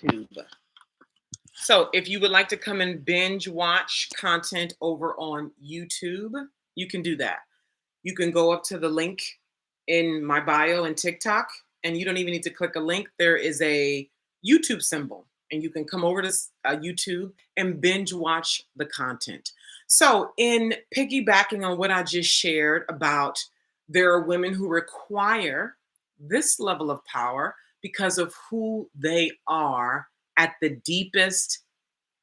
YouTube. So if you would like to come and binge watch content over on YouTube, you can do that. You can go up to the link in my bio and TikTok, and you don't even need to click a link. There is a YouTube symbol, and you can come over to YouTube and binge watch the content. So in piggybacking on what I just shared about there are women who require this level of power because of who they are at the deepest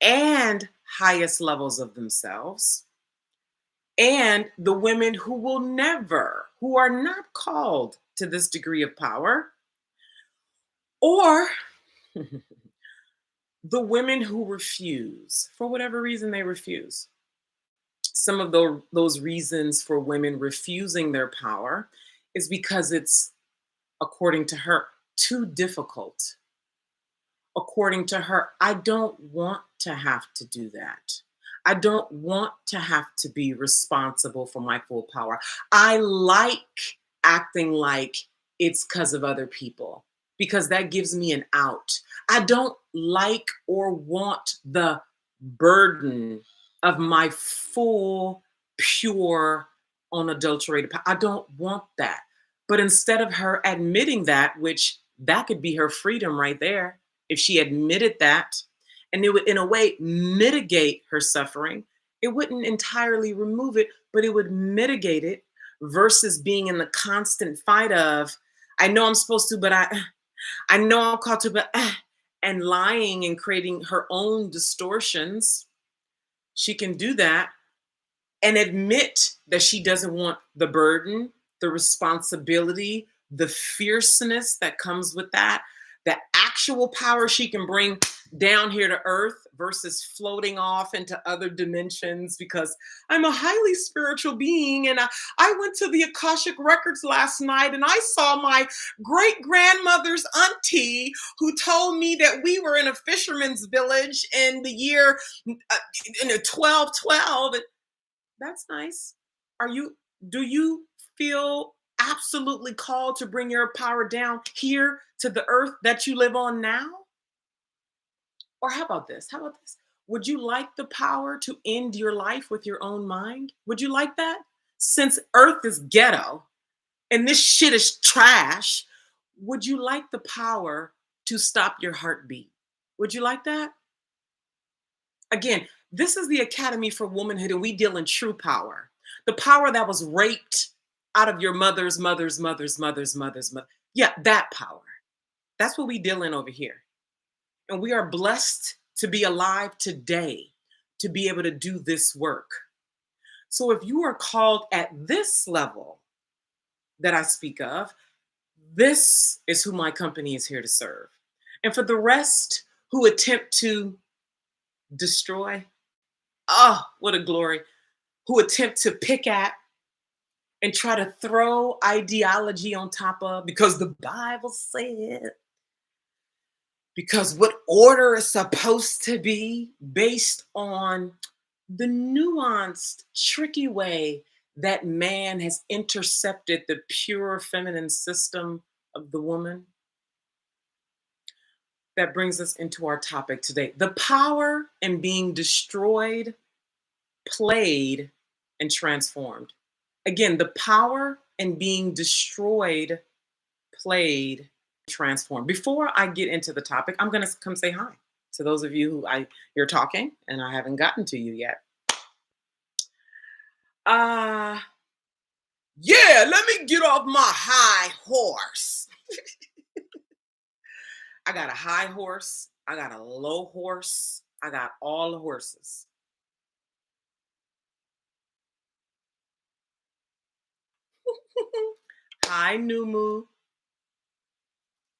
and highest levels of themselves, and the women who will never, who are not called to this degree of power, or the women who refuse, for whatever reason they refuse. Some of those reasons for women refusing their power is because it's, according to her, too difficult. According to her, I don't want to have to do that. I don't want to have to be responsible for my full power. I like acting like it's because of other people, because that gives me an out. I don't like or want the burden of my full, pure, unadulterated power. I don't want that. But instead of her admitting that, which that could be her freedom right there, if she admitted that, and it would, in a way, mitigate her suffering. It wouldn't entirely remove it, but it would mitigate it versus being in the constant fight of, I know I'm supposed to, but I know I'm called to, but and lying and creating her own distortions. She can do that and admit that she doesn't want the burden, the responsibility, the fierceness that comes with that, the actual power she can bring down here to earth versus floating off into other dimensions because I'm a highly spiritual being. And I went to the Akashic Records last night and I saw my great grandmother's auntie who told me that we were in a fisherman's village in the year in 1212. That's nice. Do you feel absolutely called to bring your power down here to the earth that you live on now? Or how about this? How about this? Would you like the power to end your life with your own mind? Would you like that? Since earth is ghetto and this shit is trash, would you like the power to stop your heartbeat? Would you like that? Again, this is the Academy for Womanhood, and we deal in true power. The power that was raped out of your mother's mother. Yeah, that power. That's what we deal in over here. And we are blessed to be alive today to be able to do this work. So if you are called at this level that I speak of, this is who my company is here to serve. And for the rest who attempt to destroy, oh, what a glory, who attempt to pick at and try to throw ideology on top of, because the Bible said, because what order is supposed to be based on the nuanced, tricky way that man has intercepted the pure feminine system of the woman. That brings us into our topic today. The power in being destroyed, played, and transformed. Again, the power in being destroyed, played, transformed. Before I get into the topic, I'm going to come say hi to those of you who you're talking and I haven't gotten to you yet. Yeah, let me get off my high horse. I got a high horse, I got a low horse, I got all the horses. Hi, Numu.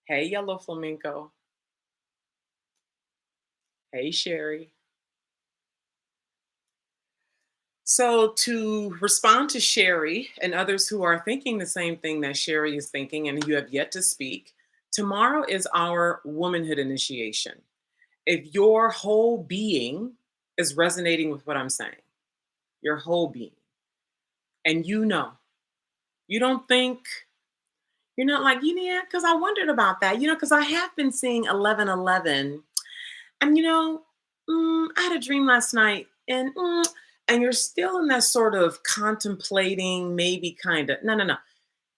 Hey, Yellow Flamenco. Hey, Sherry. So to respond to Sherry and others who are thinking the same thing that Sherry is thinking and you have yet to speak, tomorrow is our womanhood initiation. If your whole being is resonating with what I'm saying, your whole being, and you don't think, you're not like, yeah, because I wondered about that, because I have been seeing 1111 And I had a dream last night, and you're still in that sort of contemplating, maybe kind of. No, no, no.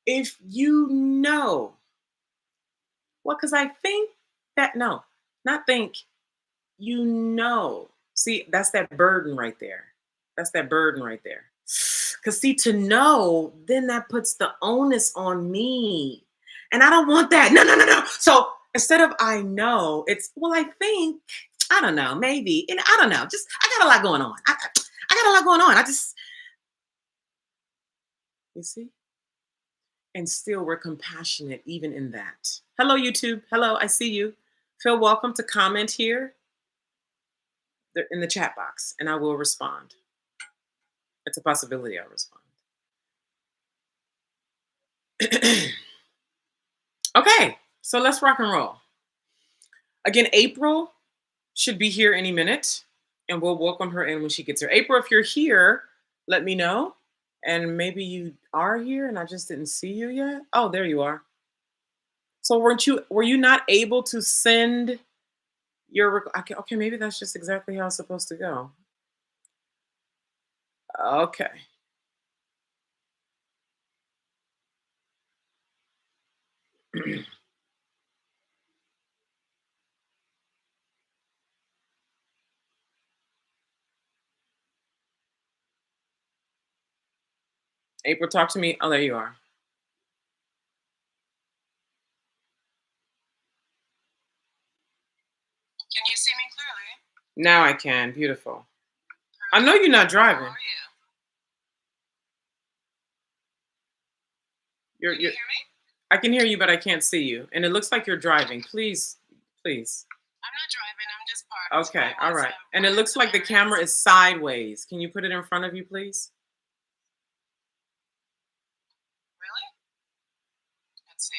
If you know, well, because I think that no, not think. You know. See, that's that burden right there. That's that burden right there. Because, see, to know, then that puts the onus on me. And I don't want that. No, no, no, no. So instead of I know, it's, well, I think, I don't know, maybe. And I don't know. Just, I got a lot going on. I got a lot going on. You see? And still, we're compassionate even in that. Hello, YouTube. Hello, I see you. Feel welcome to comment here in the chat box, and I will respond. It's a possibility I'll respond. Okay, so let's rock and roll. Again, April should be here any minute, and we'll welcome her in when she gets here. April, if you're here, let me know. And maybe you are here and I just didn't see you yet. Oh, there you are. So were you not able to send okay, maybe that's just exactly how it's supposed to go. Okay. April, talk to me. Oh, there you are. Can you see me clearly? Now I can. Beautiful. I know you're not driving. How are you? You're, Can you you're, hear me? I can hear you, but I can't see you. And it looks like you're driving. Please, please. I'm not driving. I'm just parked. Okay, I all was, right. And it one of looks like the camera errands. is sideways. Can you put it in front of you, please? Really? Let's see.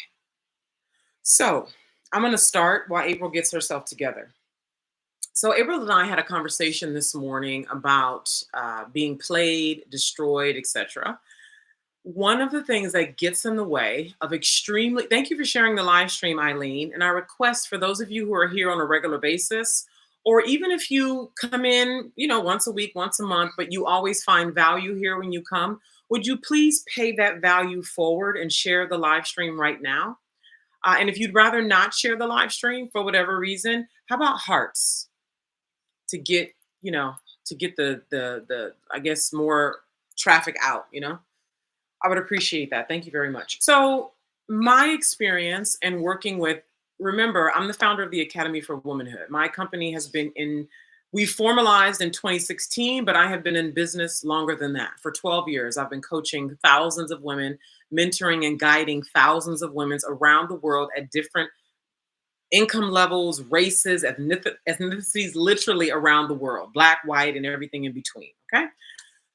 So I'm going to start while April gets herself together. So April and I had a conversation this morning about being played, destroyed, etc. One of the things that gets in the way of extremely, thank you for sharing the live stream, Eileen. And I request for those of you who are here on a regular basis, or even if you come in, once a week, once a month, but you always find value here when you come, would you please pay that value forward and share the live stream right now? And if you'd rather not share the live stream for whatever reason, how about hearts to get, to get the I guess more traffic out. I would appreciate that. Thank you very much. So, my experience and working with, remember, I'm the founder of the Academy for Womanhood. My company has been we formalized in 2016, but I have been in business longer than that. For 12 years, I've been coaching thousands of women, mentoring and guiding thousands of women around the world at different income levels, races, ethnicities, literally around the world, Black, white, and everything in between. Okay.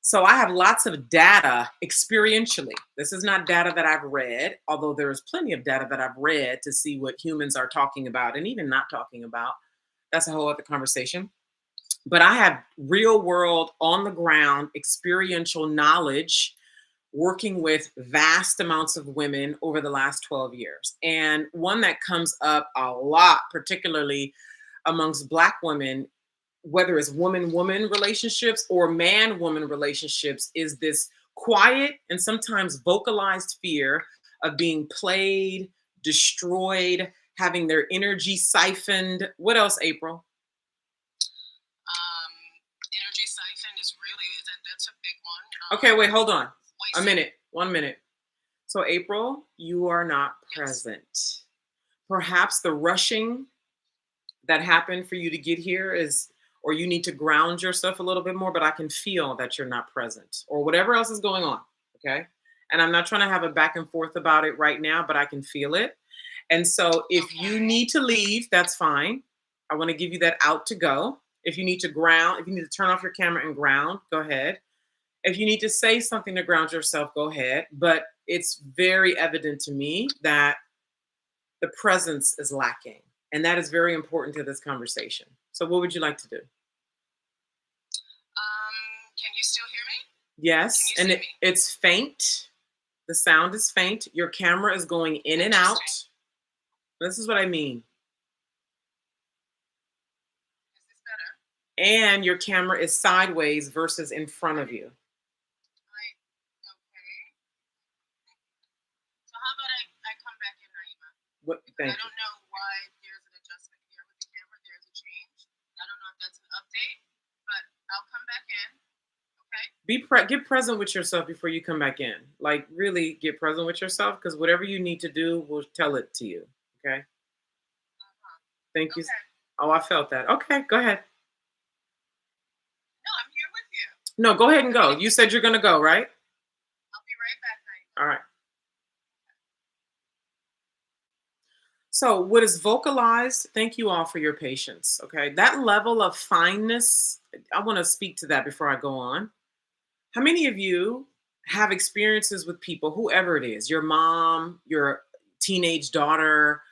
So I have lots of data experientially. This is not data that I've read, although there is plenty of data that I've read to see what humans are talking about and even not talking about. That's a whole other conversation. But I have real world, on the ground, experiential knowledge working with vast amounts of women over the last 12 years. And one that comes up a lot, particularly amongst Black women, whether it's woman-woman relationships or man-woman relationships, is this quiet and sometimes vocalized fear of being played, destroyed, having their energy siphoned. What else, April? Energy siphon is really that's a big one. Okay, wait, hold on. A minute, 1 minute. So April, you are not present. Perhaps the rushing that happened for you to get here is, or you need to ground yourself a little bit more, but I can feel that you're not present or whatever else is going on. Okay. And I'm not trying to have a back and forth about it right now, but I can feel it. And so if you need to leave, that's fine. I want to give you that out to go. If you need to ground, if you need to turn off your camera and ground, go ahead. If you need to say something to ground yourself, go ahead. But it's very evident to me that the presence is lacking. And that is very important to this conversation. So what would you like to do? Can you still hear me? Yes, and it's faint. The sound is faint. Your camera is going in and out. This is what I mean. and your camera is sideways versus in front of you. Right. Okay. So how about I come back in, Naima? What? Because I Thank you. don't know why there's an adjustment here with the camera. There's a change. I don't know if that's an update, but I'll come back in. Okay. Get present with yourself before you come back in. Like really get present with yourself because whatever you need to do will tell it to you. Okay. Uh-huh. Thank you. Okay. Oh, I felt that. Okay, go ahead. No, I'm here with you. No, go ahead and go. You said you're gonna go, right? I'll be right back, Naima. All right. So, what is vocalized, thank you all for your patience. Okay. That level of fineness, I want to speak to that before I go on. How many of you have experiences with people, whoever it is, your mom, your teenage daughter,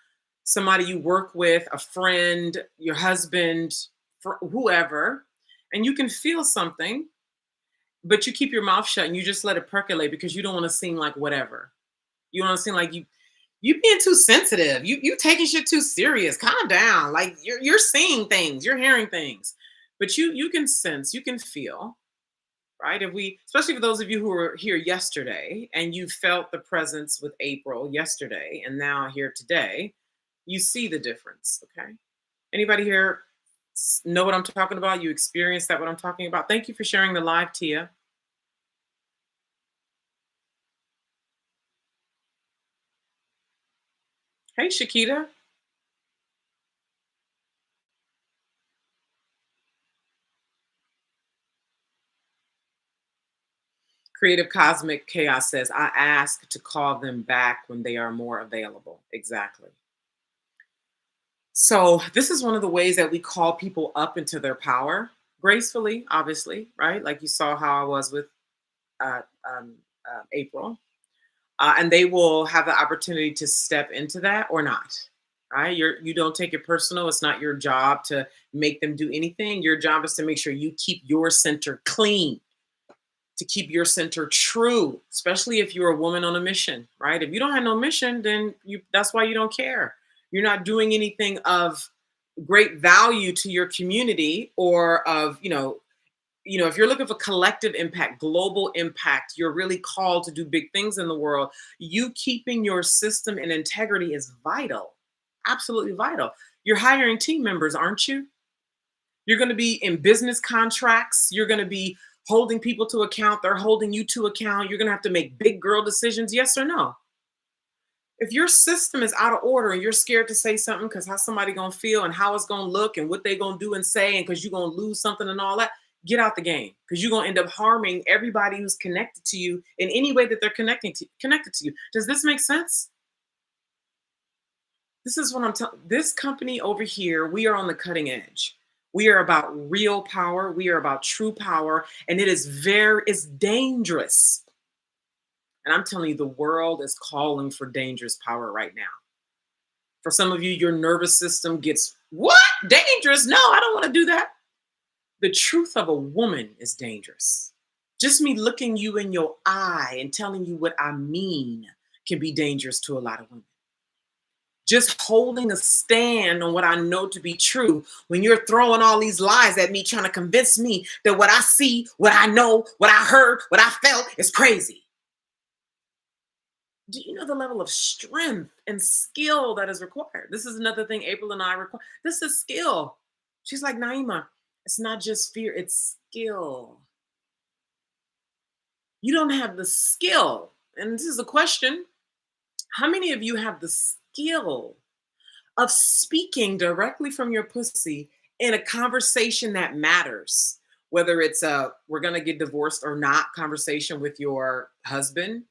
somebody you work with, a friend, your husband, for whoever, and you can feel something, but you keep your mouth shut and you just let it percolate because you don't want to seem like whatever. You don't want to seem like you being too sensitive. You taking shit too serious. Calm down. Like you're seeing things, you're hearing things. But you can sense, you can feel, right? If we, especially for those of you who were here yesterday and you felt the presence with April yesterday and now here today, you see the difference. Okay. Anybody here know what I'm talking about? You experienced that what I'm talking about? Thank you for sharing the live, Tia. Hey, Shakita. Creative Cosmic Chaos says, I ask to call them back when they are more available. Exactly. So, this is one of the ways that we call people up into their power gracefully, obviously, right? Like you saw how I was with uh, um, April. And they will have the opportunity to step into that or not. Right? You don't take it personal. It's not your job to make them do anything. Your job is to make sure you keep your center clean, to keep your center true, especially if you're a woman on a mission, right? If you don't have no mission, then you that's why you don't care. You're not doing anything of great value to your community or of, if you're looking for collective impact, global impact, you're really called to do big things in the world. You keeping your system in integrity is vital. Absolutely vital. You're hiring team members, aren't you? You're going to be in business contracts. You're going to be holding people to account. They're holding you to account. You're going to have to make big girl decisions, yes or no. If your system is out of order and you're scared to say something because how somebody going to feel and how it's going to look and what they going to do and say and because you're going to lose something and all that, get out the game because you're going to end up harming everybody who's connected to you in any way that they're connected to you. Does this make sense? This is what I'm telling this company over here. We are on the cutting edge. We are about real power. We are about true power. And it's dangerous. And I'm telling you, the world is calling for dangerous power right now. For some of you, your nervous system gets, what? Dangerous? No, I don't want to do that. The truth of a woman is dangerous. Just me looking you in your eye and telling you what I mean can be dangerous to a lot of women. Just holding a stand on what I know to be true when you're throwing all these lies at me, trying to convince me that what I see, what I know, what I heard, what I felt is crazy. Do you know the level of strength and skill that is required? This is another thing April and I require. This is skill. She's like, Naima, it's not just fear, it's skill. You don't have the skill. And this is a question. How many of you have the skill of speaking directly from your pussy in a conversation that matters? Whether it's a we're going to get divorced or not conversation with your husband,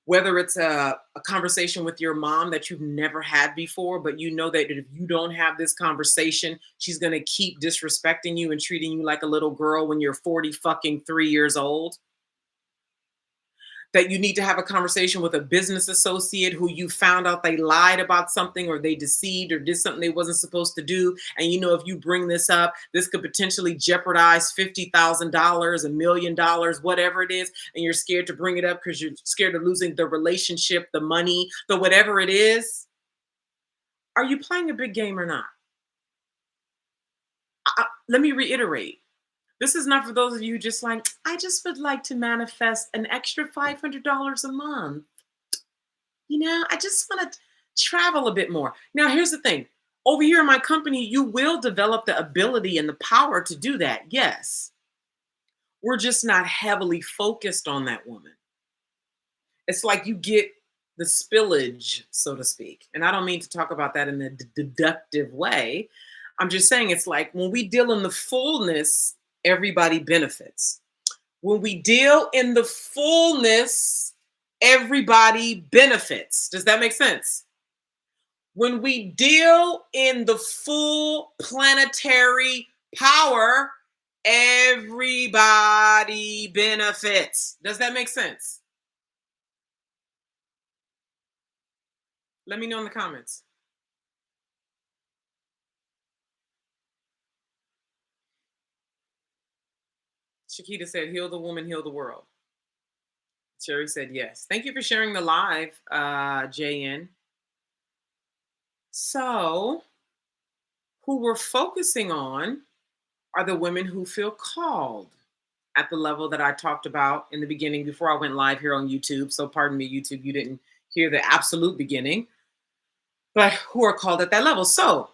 whether it's a conversation with your mom that you've never had before, but you know that if you don't have this conversation, she's going to keep disrespecting you and treating you like a little girl when you're 40 fucking 3 years old. That you need to have a conversation with a business associate who you found out they lied about something or they deceived or did something they wasn't supposed to do. And you know, if you bring this up, this could potentially jeopardize $50,000, $1 million, whatever it is. And you're scared to bring it up because you're scared of losing the relationship, the money, the whatever it is. Are you playing a big game or not? let me reiterate. This is not for those of you who just like, I just would like to manifest an extra $500 a month. I just want to travel a bit more. Now, here's the thing. Over here in my company, you will develop the ability and the power to do that. Yes. We're just not heavily focused on that woman. It's like you get the spillage, so to speak. And I don't mean to talk about that in a deductive way. I'm just saying it's like when we deal in the fullness, everybody benefits. When we deal in the fullness, everybody benefits. Does that make sense? When we deal in the full planetary power, everybody benefits. Does that make sense? Let me know in the comments. Shakita said, heal the woman, heal the world. Sherry said, yes. Thank you for sharing the live, JN. So, who we're focusing on are the women who feel called at the level that I talked about in the beginning before I went live here on YouTube. So, pardon me, YouTube, you didn't hear the absolute beginning, but who are called at that level. So,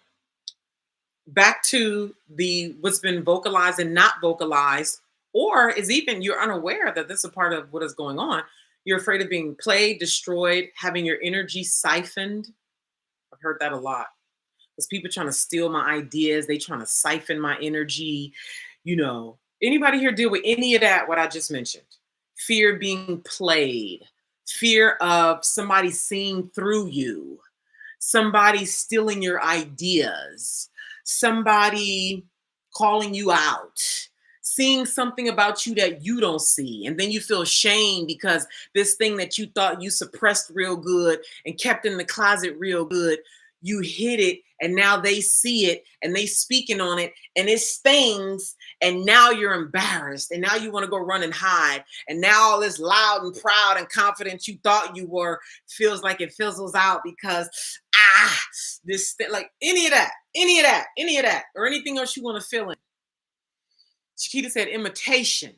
back to the what's been vocalized and not vocalized, or is even you're unaware that this is a part of what is going on. You're afraid of being played, destroyed, having your energy siphoned. I've heard that a lot. Because people trying to steal my ideas, they trying to siphon my energy. Anybody here deal with any of that, what I just mentioned? Fear being played, fear of somebody seeing through you, somebody stealing your ideas, somebody calling you out, seeing something about you that you don't see. And then you feel shame because this thing that you thought you suppressed real good and kept in the closet real good, you hid it and now they see it and they speaking on it and it stings and now you're embarrassed and now you want to go run and hide and now all this loud and proud and confident you thought you were feels like it fizzles out because like any of that or anything else you want to fill in. Chiquita said imitation.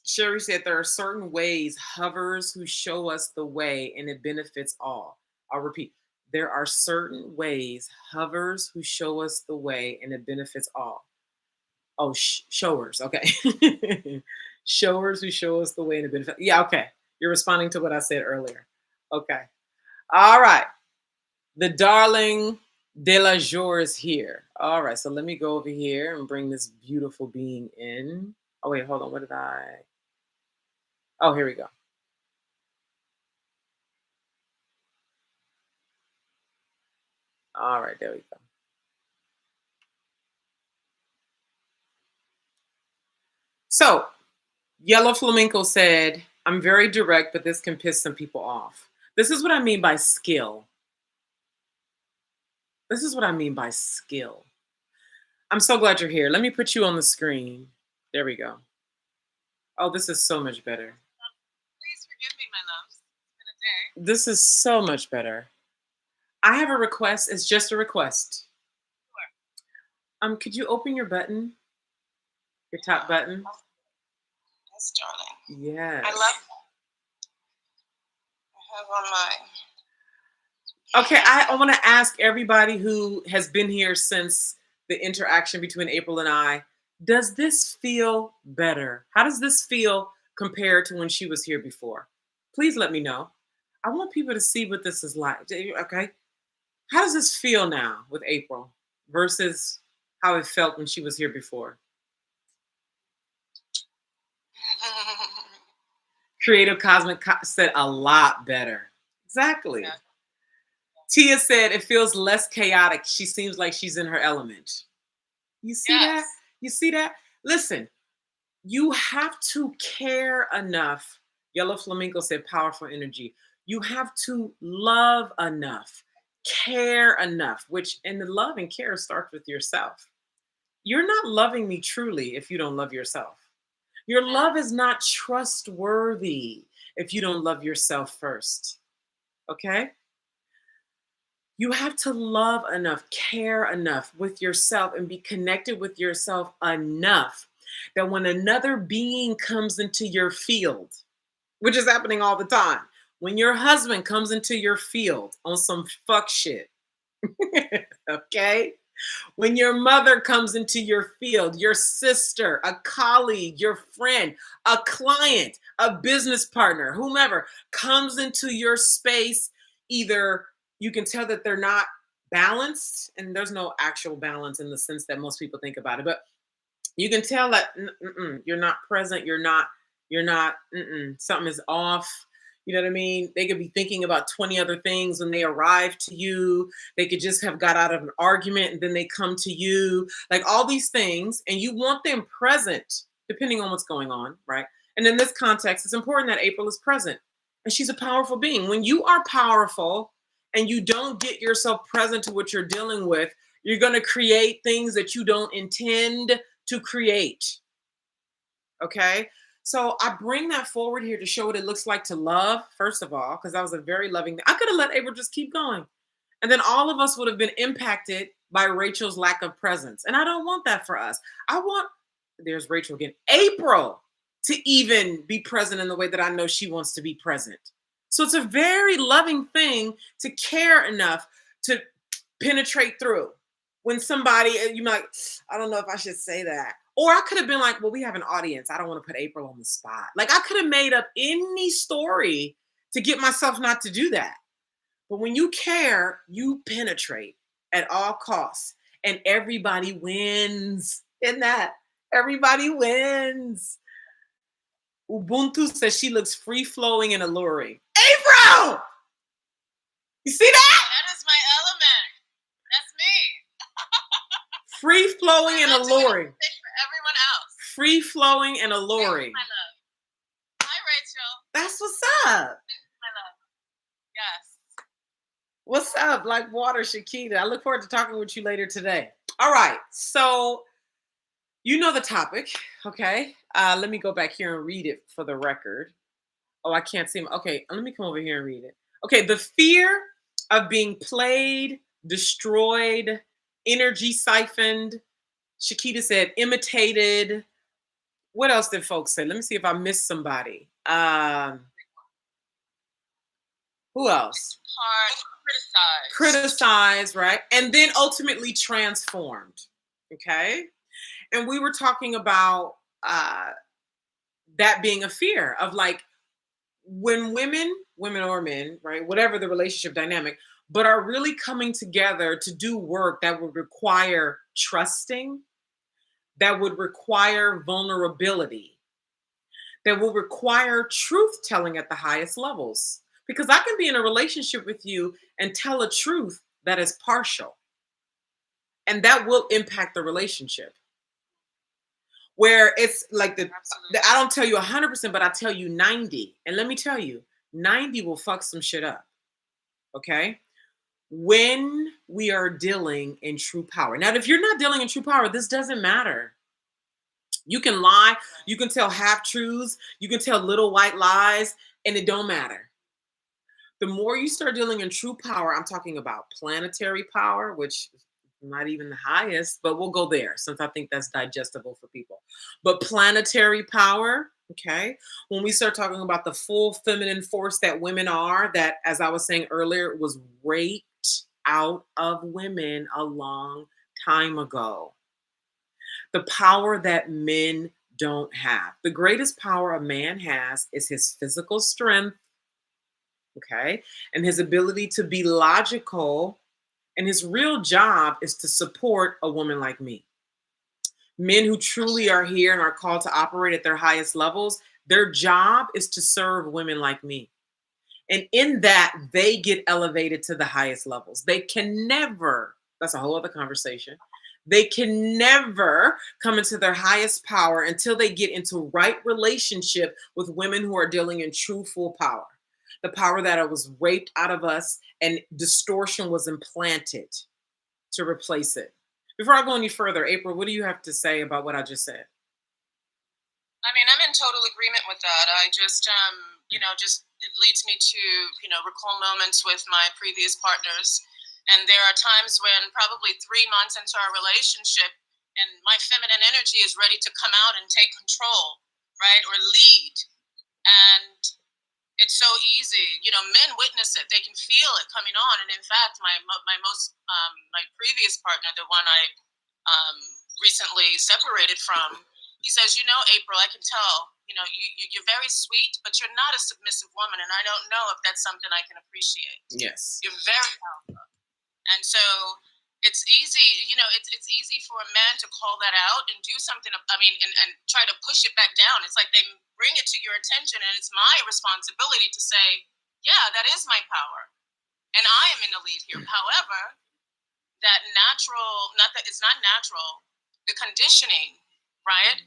Sherry said there are certain ways hovers who show us the way and it benefits all. I'll repeat. There are certain ways hovers who show us the way and it benefits all. Oh, showers. Okay. Showers who show us the way and it benefits. Yeah, okay. You're responding to what I said earlier. Okay. All right. The darling de la jour is here. All right. So let me go over here and bring this beautiful being in. Oh, wait, hold on. What did I? Oh, here we go. All right. There we go. So, Yellow Flamenco said, I'm very direct, but this can piss some people off. This is what I mean by skill. This is what I mean by skill. I'm so glad you're here. Let me put you on the screen. There we go. Oh, this is so much better. Please forgive me, my loves. It's been a day. This is so much better. I have a request. It's just a request. Sure. Could you open your button? Your top button? Yes, darling. Yes. I love that. I have on my. Okay, I want to ask everybody who has been here since the interaction between April and I, does this feel better? How does this feel compared to when she was here before? Please let me know. I want people to see what this is like. Okay. How does this feel now with April versus how it felt when she was here before? Creative Cosmic said a lot better. Exactly. Yeah. Tia said it feels less chaotic. She seems like she's in her element. You see that? You see that? Listen, you have to care enough. Yellow Flamingo said powerful energy. You have to love enough, care enough, and the love and care starts with yourself. You're not loving me truly if you don't love yourself. Your love is not trustworthy if you don't love yourself first. Okay? You have to love enough, care enough with yourself, and be connected with yourself enough that when another being comes into your field, which is happening all the time, when your husband comes into your field on some fuck shit, okay? When your mother comes into your field, your sister, a colleague, your friend, a client, a business partner, whomever comes into your space, either you can tell that they're not balanced, and there's no actual balance in the sense that most people think about it, but you can tell that you're not present, something is off. You know what I mean? They could be thinking about 20 other things when they arrive to you. They could just have got out of an argument and then they come to you. Like all these things, and you want them present depending on what's going on, right? And in this context, it's important that April is present. And she's a powerful being. When you are powerful and you don't get yourself present to what you're dealing with, you're going to create things that you don't intend to create. Okay. So I bring that forward here to show what it looks like to love, first of all, because that was a very loving thing. I could have let April just keep going. And then all of us would have been impacted by Rachel's lack of presence. And I don't want that for us. I want, there's Rachel again, April to even be present in the way that I know she wants to be present. So it's a very loving thing to care enough to penetrate through. When somebody, you might, I don't know if I should say that. Or I could have been like, well, we have an audience. I don't want to put April on the spot. Like I could have made up any story to get myself not to do that. But when you care, you penetrate at all costs. And everybody wins in that. Everybody wins. Ubuntu says she looks free flowing and alluring. April! You see that? That is my element. That's me. Free flowing and I'm not doing alluring. anything for everyone else. Free flowing and alluring. My love. Hi, Rachel. That's what's up. My love. Yes. What's up? Like water, Shakita. I look forward to talking with you later today. All right. So you know the topic. Okay. Let me go back here and read it for the record. Oh, I can't see. Okay. Let me come over here and read it. Okay. The fear of being played, destroyed, energy siphoned. Shakita said imitated. What else did folks say? Let me see if I missed somebody. Who else? Hard. Criticized. Criticized, right? And then ultimately transformed. Okay. And we were talking about that being a fear of like when women or men, right? Whatever the relationship dynamic, but are really coming together to do work that would require trusting, that would require vulnerability, that will require truth telling at the highest levels. Because I can be in a relationship with you and tell a truth that is partial, and that will impact the relationship. Where it's like I don't tell you 100%, but I tell you 90. And let me tell you, 90 will fuck some shit up. Okay? When we are dealing in true power. Now, if you're not dealing in true power, this doesn't matter. You can lie, you can tell half truths, you can tell little white lies, and it don't matter. The more you start dealing in true power, I'm talking about planetary power, which is not even the highest, but we'll go there since I think that's digestible for people. But planetary power, okay, when we start talking about the full feminine force that women are, that, as I was saying earlier, was raped out of women a long time ago. The power that men don't have. The greatest power a man has is his physical strength, okay, and his ability to be logical. And his real job is to support a woman like me. Men who truly are here and are called to operate at their highest levels, their job is to serve women like me. And in that, they get elevated to the highest levels. They can never, that's a whole other conversation. They can never come into their highest power until they get into right relationship with women who are dealing in true full power. The power that was raped out of us and distortion was implanted to replace it. Before I go any further, April, what do you have to say about what I just said? I mean, I'm in total agreement with that. I just, just it leads me to, recall moments with my previous partners And there are times when probably 3 months into our relationship, and my feminine energy is ready to come out and take control, right? Or lead. And it's so easy, men witness it, they can feel it coming on. And in fact, my previous partner, the one I recently separated from, he says, April, I can tell, you're very sweet, but you're not a submissive woman, and I don't know if that's something I can appreciate. Yes. You're very powerful. And so it's easy, it's easy for a man to call that out and do something, and try to push it back down. It's like they bring it to your attention, and it's my responsibility to say, yeah, that is my power. And I am in the lead here. However, that natural, not that it's not natural, the conditioning, right?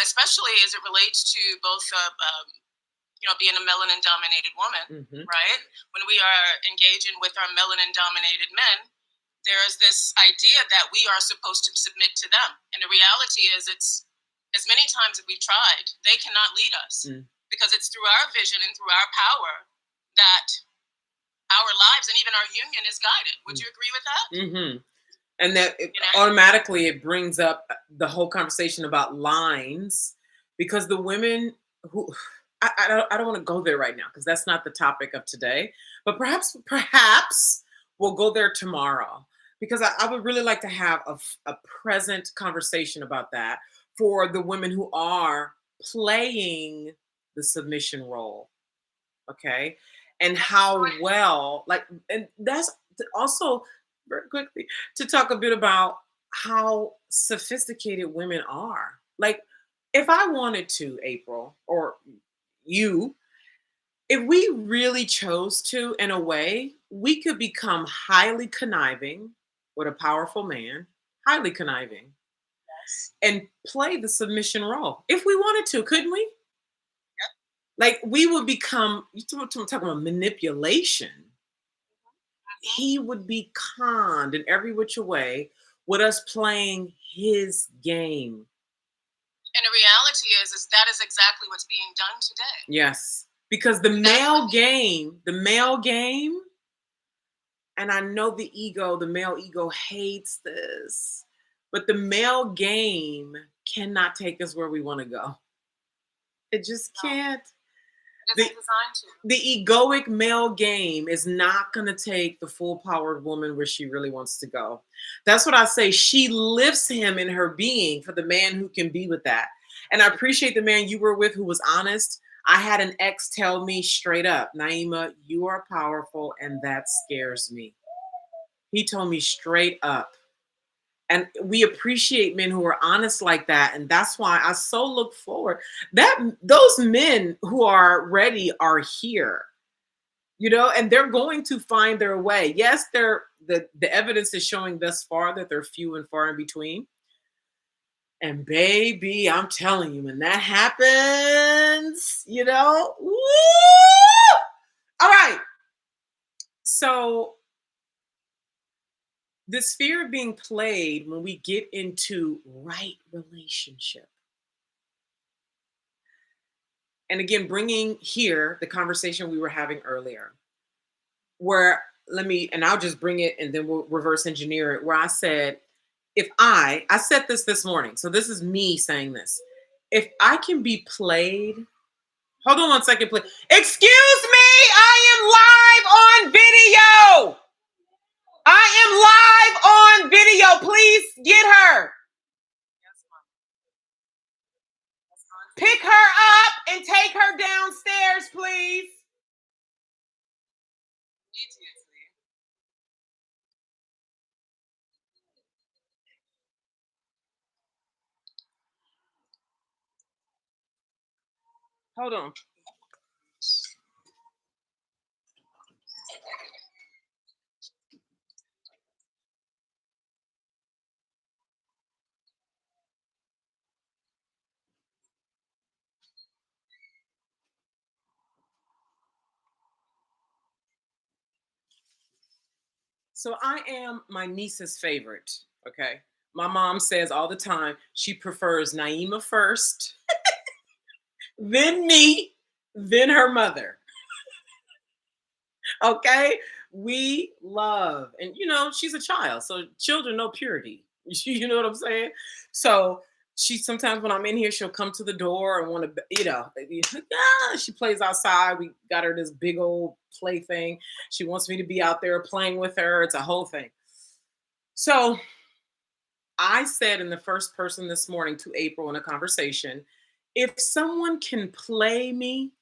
Especially as it relates to both, being a melanin-dominated woman, right? When we are engaging with our melanin-dominated men, there is this idea that we are supposed to submit to them. And the reality is, it's as many times as we've tried, they cannot lead us because it's through our vision and through our power that our lives and even our union is guided. Would you agree with that? And that automatically it brings up the whole conversation about lines, because the women who I don't want to go there right now because that's not the topic of today, but perhaps we'll go there tomorrow, because I would really like to have a present conversation about that for the women who are playing the submission role. Okay. And how well, and that's also very quickly to talk a bit about how sophisticated women are. Like, if I wanted to, April, or you, if we really chose to, in a way, we could become highly conniving with a powerful man, highly conniving, and play the submission role. If we wanted to, couldn't we? Like, we would become, you're talking about manipulation. He would be conned in every which way with us playing his game. And the reality is that is exactly what's being done today. Yes. Because the male game, and I know the male ego hates this, but the male game cannot take us where we want to go. It just can't. The egoic male game is not going to take the full-powered woman where she really wants to go. That's what I say. She lifts him in her being for the man who can be with that. And I appreciate the man you were with who was honest. I had an ex tell me straight up, Naima, you are powerful, and that scares me. He told me straight up. And we appreciate men who are honest like that. And that's why I so look forward that those men who are ready are here, and they're going to find their way. Yes, the evidence is showing thus far that they're few and far in between. And baby, I'm telling you, when that happens, woo! All right. So this fear of being played when we get into right relationship. And again, bringing here the conversation we were having earlier, where I'll just bring it and then we'll reverse engineer it, where I said, I said this morning, so this is me saying this. If I can be played, hold on one second, please. Excuse me, I am live on video. I am live on video. Please get her. Pick her up and take her downstairs, please. Hold on. So I am my niece's favorite, okay? My mom says all the time she prefers Naima first, then me, then her mother. Okay? We love, and she's a child, so children know purity. You know what I'm saying? So she sometimes when I'm in here, she'll come to the door and want to, she plays outside. We got her this big old plaything. She wants me to be out there playing with her. It's a whole thing. So I said in the first person this morning to April in a conversation, if someone can play me,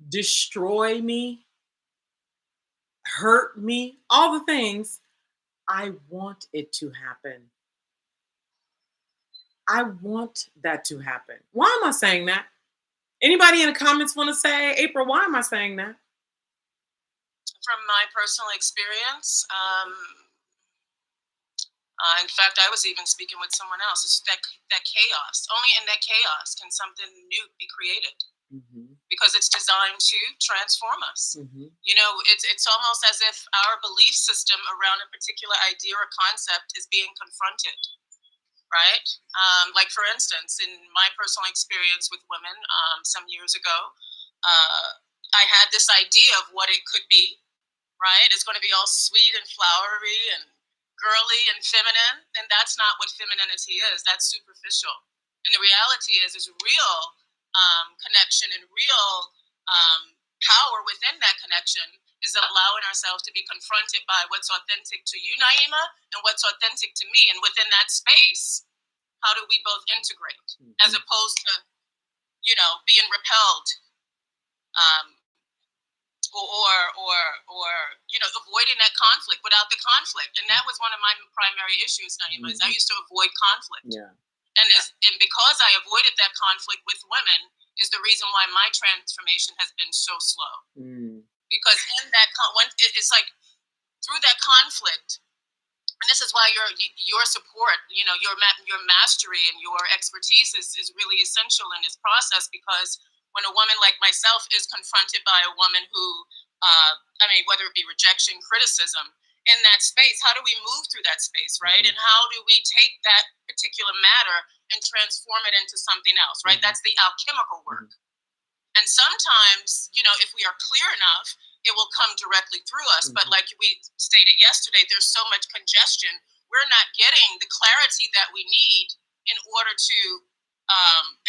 destroy me, hurt me, all the things, I want it to happen. I want that to happen. Why am I saying that? Anybody in the comments want to say, April, why am I saying that? From my personal experience, in fact, I was even speaking with someone else. It's that chaos. Only in that chaos can something new be created, because it's designed to transform us. It's almost as if our belief system around a particular idea or concept is being confronted, right? Like, for instance, in my personal experience with women some years ago, I had this idea of what it could be, right? It's going to be all sweet and flowery and girly and feminine, and that's not what femininity is. That's superficial. And the reality is real connection and real power within that connection is allowing ourselves to be confronted by what's authentic to you, Naima, and what's authentic to me. And within that space, how do we both integrate, as opposed to, being repelled, or avoiding that conflict without the conflict. And that was one of my primary issues, Naima, is I used to avoid conflict. Yeah. And because I avoided that conflict with women is the reason why my transformation has been so slow. Because in that, it's like through that conflict, and this is why your support, your mastery and your expertise is really essential in this process. Because when a woman like myself is confronted by a woman who, whether it be rejection, criticism, in that space, how do we move through that space, right? And how do we take that particular matter and transform it into something else, right? That's the alchemical work. And sometimes, if we are clear enough, it will come directly through us. But like we stated yesterday, there's so much congestion. We're not getting the clarity that we need in order to,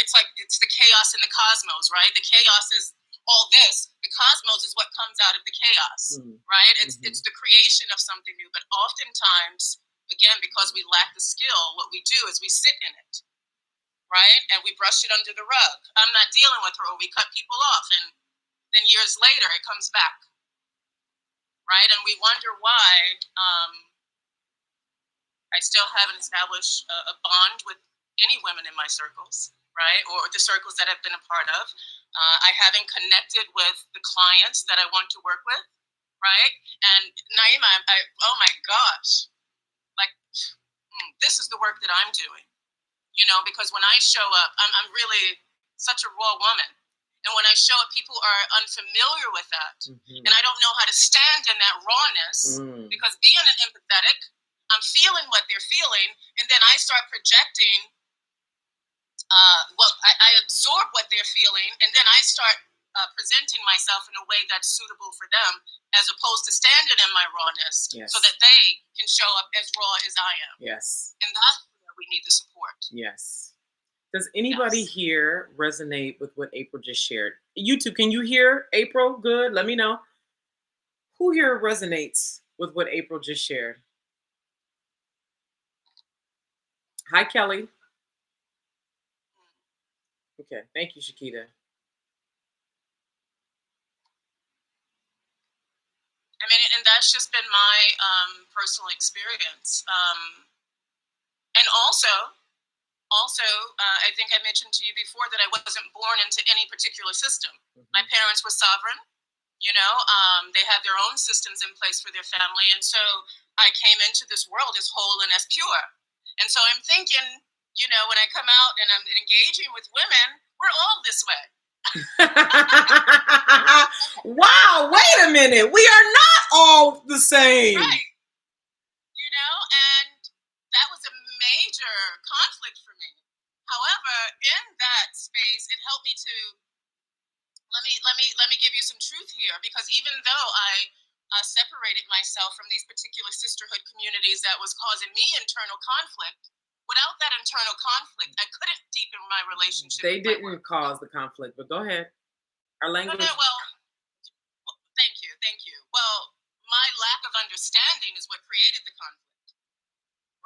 it's like it's the chaos in the cosmos, right? The chaos is all this. The cosmos is what comes out of the chaos, right? It's the creation of something new. But oftentimes, again, because we lack the skill, what we do is we sit in it, right? And we brush it under the rug. I'm not dealing with her, or we cut people off. And then years later, it comes back, right? And we wonder why I still haven't established a bond with any women in my circles, right? Or the circles that I've been a part of. I haven't connected with the clients that I want to work with, right? And Naima, oh my gosh, like, this is the work that I'm doing, because when I show up, I'm really such a raw woman. And when I show up, people are unfamiliar with that. And I don't know how to stand in that rawness, because being an empathetic, I'm feeling what they're feeling, and then I start projecting, I absorb what they're feeling, and then I start presenting myself in a way that's suitable for them, as opposed to standing in my rawness, so that they can show up as raw as I am. Yes. And that's where we need the support. Yes. Does anybody here resonate with what April just shared? You two, can you hear April? Good. Let me know. Who here resonates with what April just shared? Hi, Kelly. Okay. Thank you, Shakita. And that's just been my personal experience. And also, I think I mentioned to you before that I wasn't born into any particular system. My parents were sovereign. They had their own systems in place for their family. And so I came into this world as whole and as pure. And so I'm thinking, when I come out and I'm engaging with women, we're all this way. Wow, wait a minute. We are not all the same. Right. And that was a major conflict for me. However, in that space, it helped me to let me give you some truth here, because even though I separated myself from these particular sisterhood communities that was causing me internal conflict. Without that internal conflict, I couldn't deepen my relationship They with my didn't work. cause the conflict, but go ahead. Our No, no, language. well, thank you, thank you. Well, my lack of understanding is what created the conflict,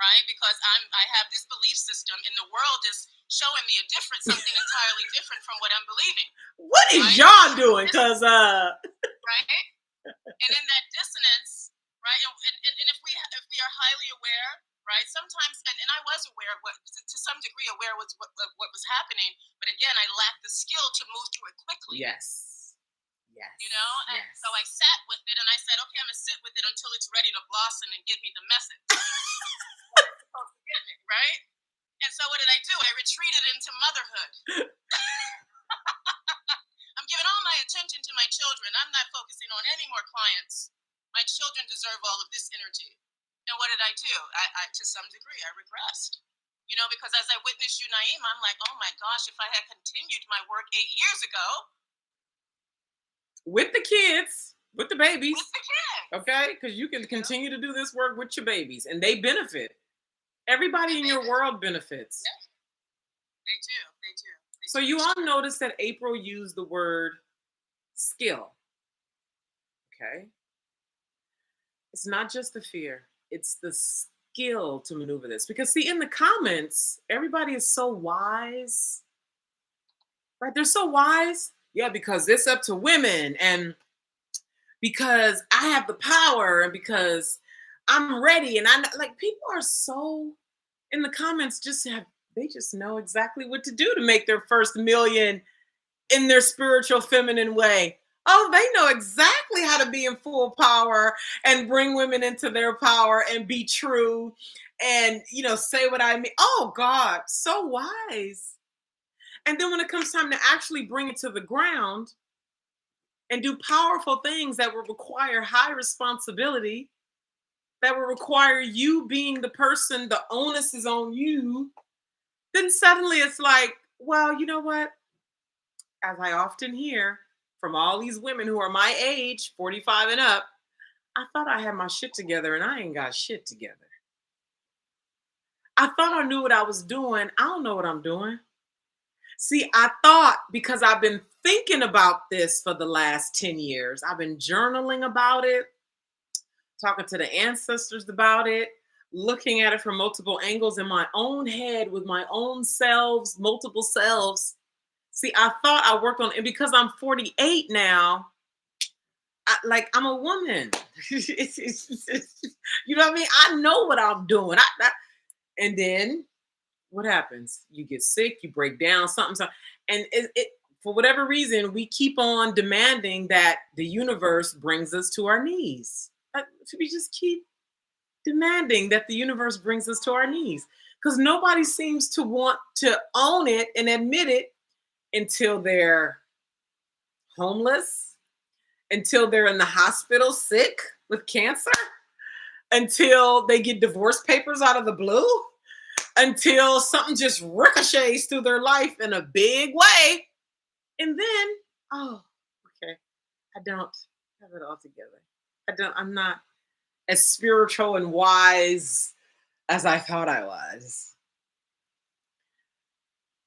right? Because I have this belief system, and the world is showing me a different, something entirely different from what I'm believing, What is right? y'all doing? Cause Right? And in that dissonance, right? And if we are highly aware, right? Sometimes, and I was aware of what, to some degree, aware of what was happening, but again, I lacked the skill to move through it quickly. yes. Yes. You know, and Yes. so I sat with it, and I said, okay, I'm gonna sit with it until it's ready to blossom and give me the message. It's supposed to give me, right? And so what did I do? I retreated into motherhood. I'm giving all my attention to my children. I'm not focusing on any more clients. My children deserve all of this energy. And what did I do? To some degree, I regressed. You know, because as I witnessed you, Naima, I'm like, oh my gosh, if I had continued my work 8 years ago With the kids, with the babies, with the kids, okay? Because you can continue to do this work with your babies, and they benefit. Everybody in your world benefits. yeah, they do, they do. So you all notice that April used the word skill. Okay. It's not just the fear, it's the skill to maneuver this. Because, see, in the comments, everybody is so wise, right? They're so wise. Yeah, because it's up to women, and because I have the power, and because I'm ready. And like, people are so in the comments, they just know exactly what to do to make their first million in their spiritual feminine way. Oh, they know exactly how to be in full power and bring women into their power and be true and, say what I mean. Oh, God, so wise. And then when it comes time to actually bring it to the ground and do powerful things that will require high responsibility, that will require you being the person, the onus is on you, then suddenly it's like, well, you know what? As I often hear from all these women who are my age, 45 and up, I thought I had my shit together and I ain't got shit together. I thought I knew what I was doing. I don't know what I'm doing. See, I thought because I've been thinking about this for the last 10 years, I've been journaling about it, talking to the ancestors about it, looking at it from multiple angles in my own head with my own selves, multiple selves. See, I thought I worked on it because I'm 48 now. I'm a woman. You know what I mean? I know what I'm doing. And then what happens? You get sick, you break down, something. And for whatever reason, we keep on demanding that the universe brings us to our knees. We just keep demanding that the universe brings us to our knees because nobody seems to want to own it and admit it until they're homeless, until they're in the hospital sick with cancer, until they get divorce papers out of the blue, until something just ricochets through their life in a big way. And then, oh, okay, I don't have it all together. I'm not as spiritual and wise as I thought I was.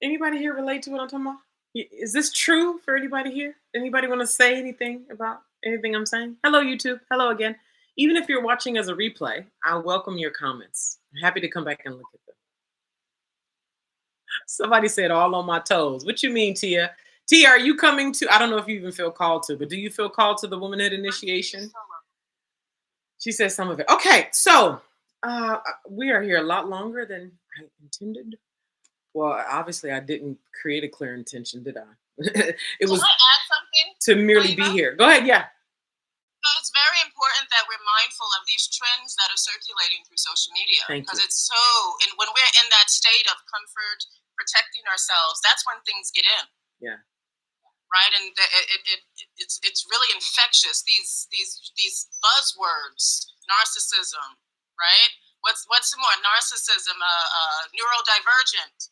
Anybody here relate to what I'm talking about? Is this true for anybody here? Anybody want to say anything about anything I'm saying? Hello, YouTube. Hello again. Even if you're watching as a replay, I welcome your comments. I'm happy to come back and look at them. Somebody said all on my toes. What you mean, Tia? Tia, are you coming to? I don't know if you even feel called to, but do you feel called to the Womanhood initiation? She says some of it. Okay, so we are here a lot longer than I intended. Well, obviously, I didn't create a clear intention, did I? It was Can I add something? to merely be here. Go ahead, yeah. So it's very important that we're mindful of these trends that are circulating through social media because it's so. And when we're in that state of comfort, protecting ourselves, that's when things get in. Yeah. Right, and it's really infectious. These buzzwords, narcissism, right? What's more, narcissism, neurodivergent,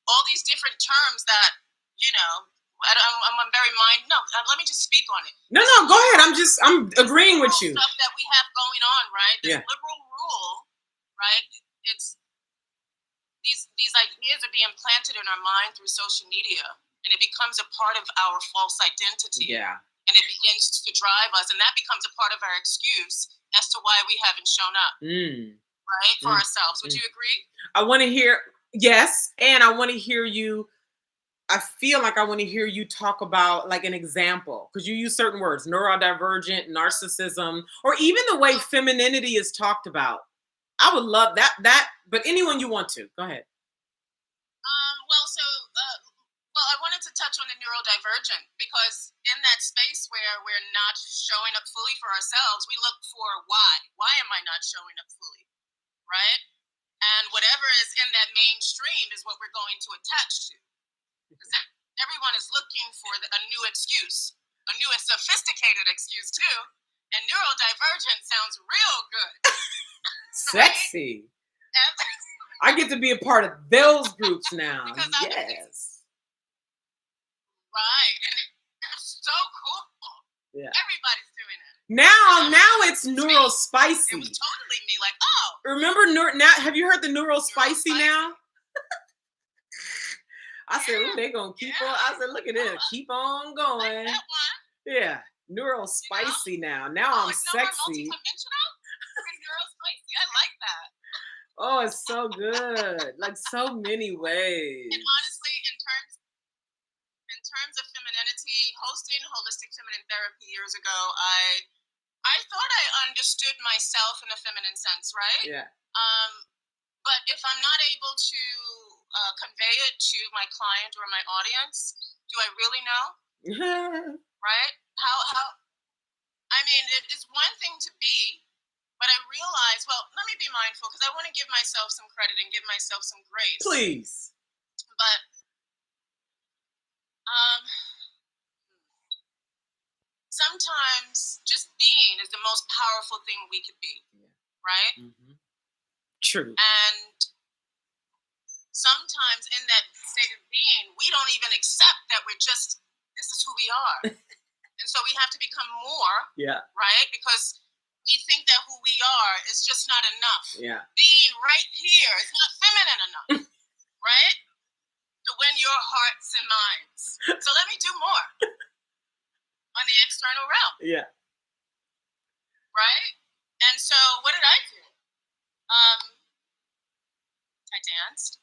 all these different terms that you know I'm very mind. No, let me just speak on it. No, This no, go ahead. liberal, I'm this agreeing with liberal you. stuff that we have going on, right? This Yeah. liberal rule, right? It's these ideas are being planted in our mind through social media, and it becomes a part of our false identity. Yeah. And it begins to drive us, and that becomes a part of our excuse as to why we haven't shown up, right, for ourselves. Would you agree? I want to hear, yes, and I want to hear you. I feel like I want to hear you talk about like an example because you use certain words, neurodivergent, narcissism, or even the way femininity is talked about. I would love that. But anyone you want to, go ahead. Well, I wanted to touch on the neurodivergent because in that space where we're not showing up fully for ourselves, we look for why. Why am I not showing up fully? Right? And whatever is in that mainstream is what we're going to attach to. Because everyone is looking for a new excuse, a new and sophisticated excuse too. And neurodivergent sounds real good. Sexy. I get to be a part of those groups now. Yes. Right. And it's so cool. Yeah. Everybody's doing it. Now it's neural spicy. It was totally me. Like, oh. Remember now? Have you heard the neural spicy now? I said, ooh, they gonna keep on. I said, look at it, keep on going. Like that one. Yeah, neural spicy now. Now I'm sexy. Neural spicy. I like that. Oh, it's so good. Like so many ways. And honestly, in terms of femininity, hosting holistic feminine therapy years ago, I thought I understood myself in a feminine sense, right? Yeah. But if I'm not able to convey it to my client or my audience, do I really know? Right? How? I mean, it's one thing to be, but I realize, well, let me be mindful because I want to give myself some credit and give myself some grace. Please. But sometimes just being is the most powerful thing we could be, right? Mm-hmm. True. And sometimes in that state of being, we don't even accept that this is who we are. And so we have to become more, right? Because we think that who we are is just not enough. Yeah. Being right here is not feminine enough, right? To win your hearts and minds. So let me do more on the external realm. Yeah. Right? And so what did I do? I danced.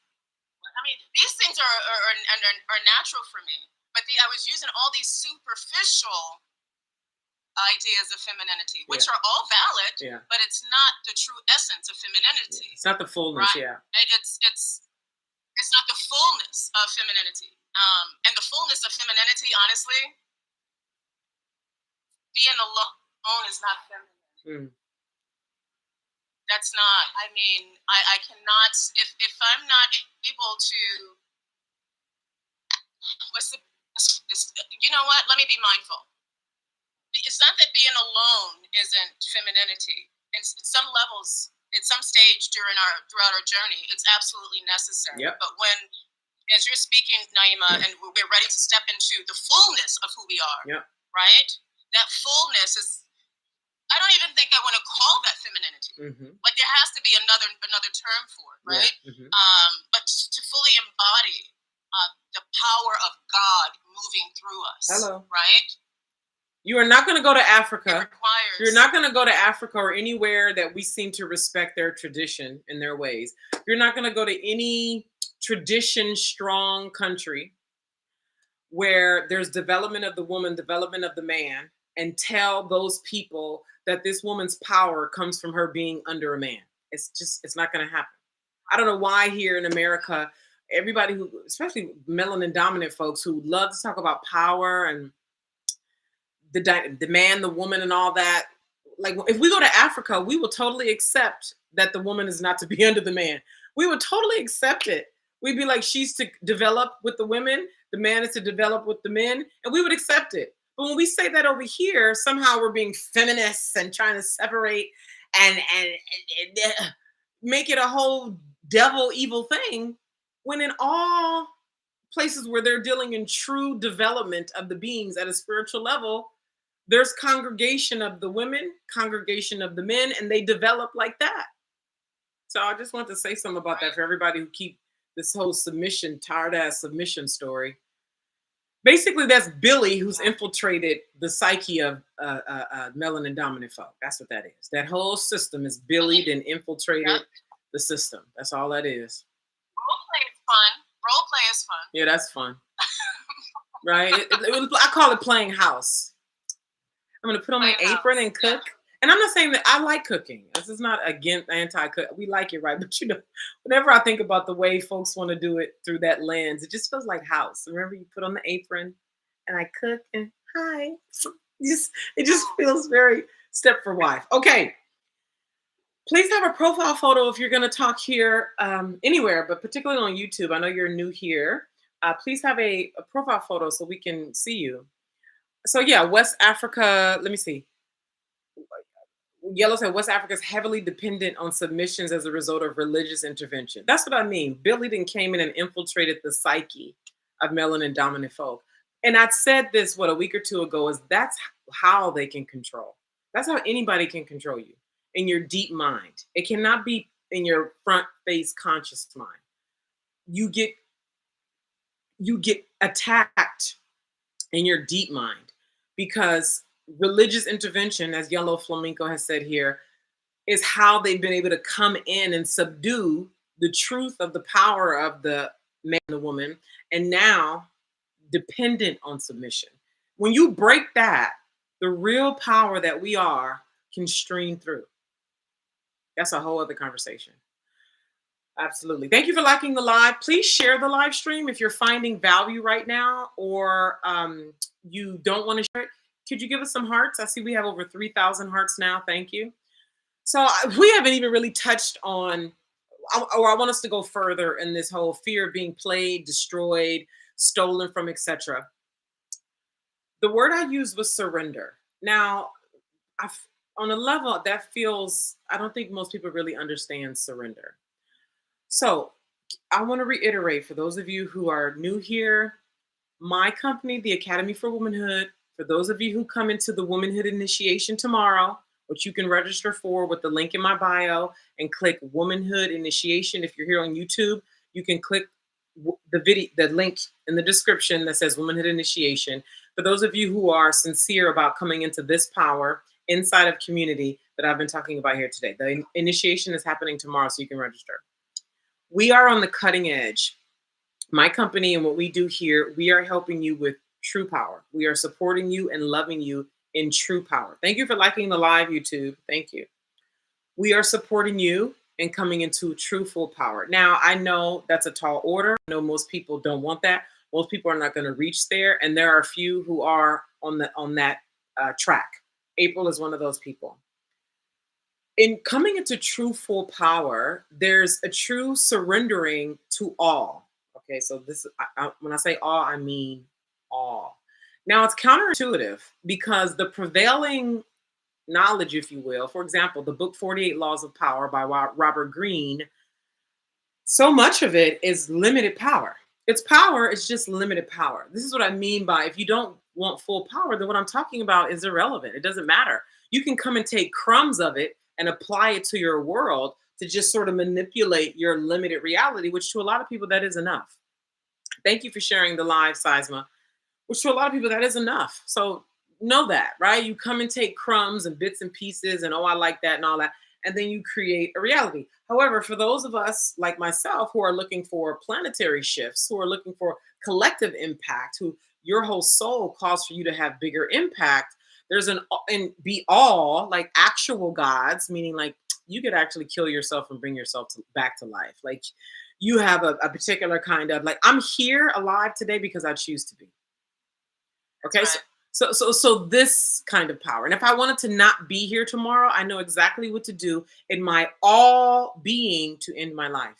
I mean, these things are natural for me. But I was using all these superficial ideas of femininity, which are all valid, but it's not the true essence of femininity. It's not the fullness, right? It's not the fullness of femininity. And the fullness of femininity, honestly, being alone is not feminine. That's not, I mean, I cannot, if I'm not able to, you know what, let me be mindful. It's not that being alone isn't femininity. And at some levels, at some stage throughout our journey, it's absolutely necessary. Yep. But as you're speaking, Naima, and we're ready to step into the fullness of who we are, right? That fullness is, I don't even think I want to call that femininity. Like there has to be another term for it, right? But to fully embody the power of God moving through us. Hello. Right? You are not going to go to Africa. You're not going to go to Africa or anywhere that we seem to respect their tradition and their ways. You're not going to go to any tradition strong country where there's development of the woman, development of the man, and tell those people that this woman's power comes from her being under a man. It's not going to happen. I don't know why here in America, everybody who, especially melanin dominant folks who love to talk about power and the man, the woman, and all that. Like if we go to Africa, we will totally accept that the woman is not to be under the man. We would totally accept it. We'd be like, she's to develop with the women, the man is to develop with the men, and we would accept it. But when we say that over here, somehow we're being feminists and trying to separate and make it a whole devil evil thing, when in all places where they're dealing in true development of the beings at a spiritual level, there's congregation of the women, congregation of the men, and they develop like that. So I just want to say something about that Right. for everybody who keep this whole submission, tired ass submission story. Basically, that's Billy who's Yeah. infiltrated the psyche of melanin dominant folk. That's what that is. That whole system is And then, billied and yep. infiltrated the system. That's all that is. Role play is fun. Role play is fun. Yeah, that's fun, right? I call it playing house. I'm gonna put on my Playing apron house. and Yeah. cook. And I'm not saying that I like cooking. This is not against anti-cook. We like it, right? But whenever I think about the way folks want to do it through that lens, it just feels like house. Remember, you put on the apron, and I cook, and hi. It just Mm. feels very step for wife. Okay, please have a profile photo if you're going to talk here anywhere, but particularly on YouTube. I know you're new here. Please have a profile photo so we can see you. So yeah, West Africa. Let me see. Yellow said West Africa is heavily dependent on submissions as a result of religious intervention. That's what I mean. Billy then came in and infiltrated the psyche of melanin dominant folk. And I said this, what, a week or two ago, is that's how they can control. That's how anybody can control you in your deep mind. It cannot be in your front face conscious mind. You get attacked in your deep mind because religious intervention, as Yellow Flamenco has said here, is how they've been able to come in and subdue the truth of the power of the man and the woman, and now dependent on submission. When you break that, the real power that we are can stream through. That's a whole other conversation. Absolutely. Thank you for liking the live. Please share the live stream if you're finding value right now, or you don't want to share it. Could you give us some hearts? I see we have over 3,000 hearts now. Thank you. So we haven't even really touched on, or I want us to go further in this whole fear of being played, destroyed, stolen from, etc. The word I used was surrender. Now, on a level that feels, I don't think most people really understand surrender. So I want to reiterate for those of you who are new here, my company, the Academy for Womanhood, for those of you who come into the Womanhood initiation tomorrow, which you can register for with the link in my bio and click Womanhood Initiation. If you're here on YouTube, you can click the video, the link in the description that says Womanhood Initiation. For those of you who are sincere about coming into this power inside of community that I've been talking about here today, the initiation is happening tomorrow, so you can register. We are on the cutting edge. My company and what we do here, we are helping you with true power. We are supporting you and loving you in true power. Thank you for liking the live, YouTube. Thank you. We are supporting you and coming into true full power. Now, I know that's a tall order. I know most people don't want that. Most people are not going to reach there, and there are a few who are on that track. April is one of those people. In coming into true full power, there's a true surrendering to all. Okay, so this, when I say all, I mean all. Now it's counterintuitive because the prevailing knowledge, if you will, for example, the book 48 Laws of Power by Robert Greene, so much of it is limited power. It's power, it's just limited power. This is what I mean by if you don't want full power, then what I'm talking about is irrelevant. It doesn't matter. You can come and take crumbs of it and apply it to your world to just sort of manipulate your limited reality, which to a lot of people, that is enough. Thank you for sharing the live, Seisma, which to a lot of people, that is enough. So know that, right? You come and take crumbs and bits and pieces and, oh, I like that and all that. And then you create a reality. However, for those of us like myself who are looking for planetary shifts, who are looking for collective impact, who your whole soul calls for you to have bigger impact, there's and be all like actual gods, meaning like you could actually kill yourself and bring yourself back to life. Like you have a particular kind of like, I'm here alive today because I choose to be. Okay, Right. so this kind of power. And if I wanted to not be here tomorrow, I know exactly what to do in my all being to end my life.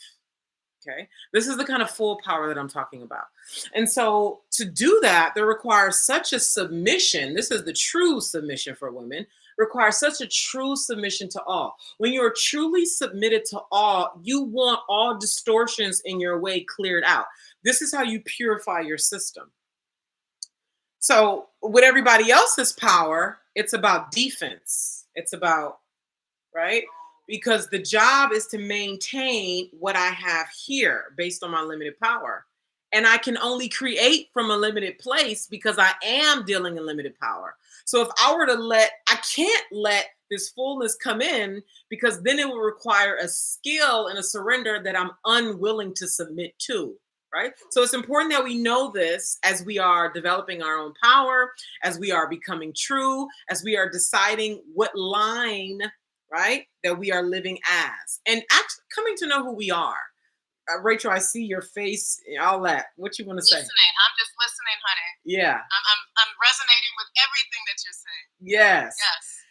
Okay, this is the kind of full power that I'm talking about. And so to do that, there requires such a submission. This is the true submission for women, requires such a true submission to all. When you're truly submitted to all, you want all distortions in your way cleared out. This is how you purify your system. So, with everybody else's power, it's about defense. It's about, right? Because the job is to maintain what I have here based on my limited power. And I can only create from a limited place because I am dealing in limited power. So if I were to I can't let this fullness come in because then it will require a skill and a surrender that I'm unwilling to submit to. Right. So it's important that we know this as we are developing our own power, as we are becoming true, as we are deciding what line, right, that we are living as, and actually coming to know who we are. Rachel, I see your face, all that. What you want to say? Listening. I'm just listening, honey. Yeah. I'm resonating with everything that you're saying. Yes. Yes.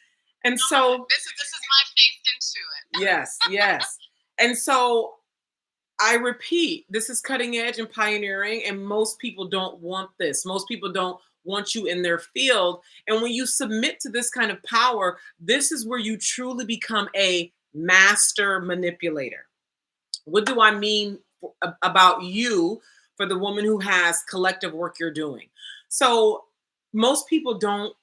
And so this is my faith into it. Yes, yes. And so I repeat, this is cutting edge and pioneering, and most people don't want this. Most people don't want you in their field. And when you submit to this kind of power, this is where you truly become a master manipulator. What do I mean about you for the woman who has collective work you're doing? So most people don't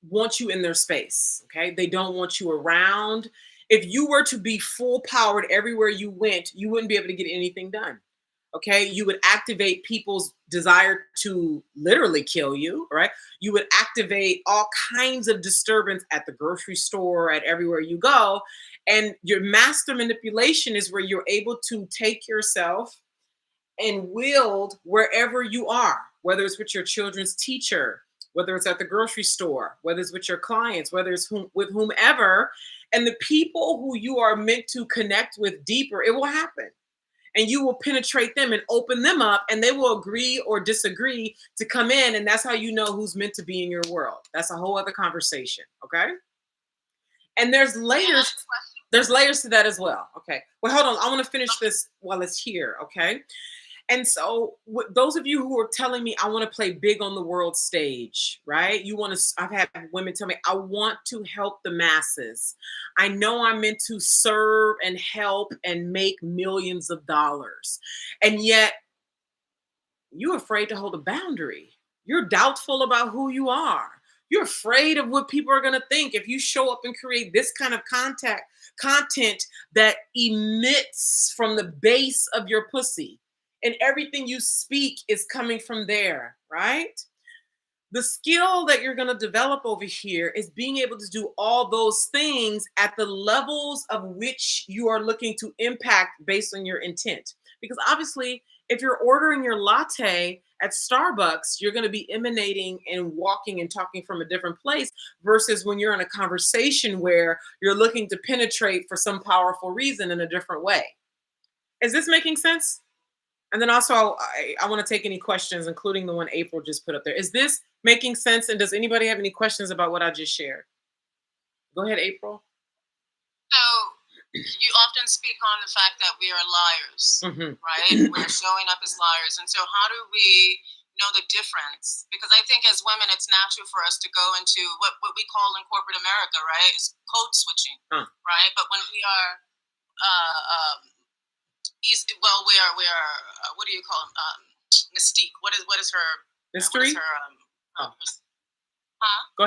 want you in their space. Okay. They don't want you around. If you were to be full powered everywhere you went, you wouldn't be able to get anything done. Okay. You would activate people's desire to literally kill you, right? You would activate all kinds of disturbance at the grocery store, at everywhere you go. And your master manipulation is where you're able to take yourself and wield wherever you are, whether it's with your children's teacher, whether it's at the grocery store, whether it's with your clients, whether it's with whomever, and the people who you are meant to connect with deeper, it will happen. And you will penetrate them and open them up, and they will agree or disagree to come in. And that's how you know who's meant to be in your world. That's a whole other conversation. Okay. And there's layers. There's layers to that as well. Okay. Well, hold on. I want to finish this while it's here. Okay. And so, those of you who are telling me, I want to play big on the world stage, right? I've had women tell me, I want to help the masses. I know I'm meant to serve and help and make millions of dollars. And yet, you're afraid to hold a boundary. You're doubtful about who you are. You're afraid of what people are going to think if you show up and create this kind of content that emits from the base of your pussy. And everything you speak is coming from there, right? The skill that you're going to develop over here is being able to do all those things at the levels of which you are looking to impact based on your intent. Because obviously, if you're ordering your latte at Starbucks, you're going to be emanating and walking and talking from a different place versus when you're in a conversation where you're looking to penetrate for some powerful reason in a different way. Is this making sense? And then also, I want to take any questions, including the one April just put up there. Is this making sense? And does anybody have any questions about what I just shared? Go ahead, April. So you often speak on the fact that we are liars, right? We're showing up as liars. And so how do we know the difference? Because I think as women, it's natural for us to go into what we call in corporate America, right, is code switching, right? But when we are we are what do you call them? Mystique. What is her mystery? Go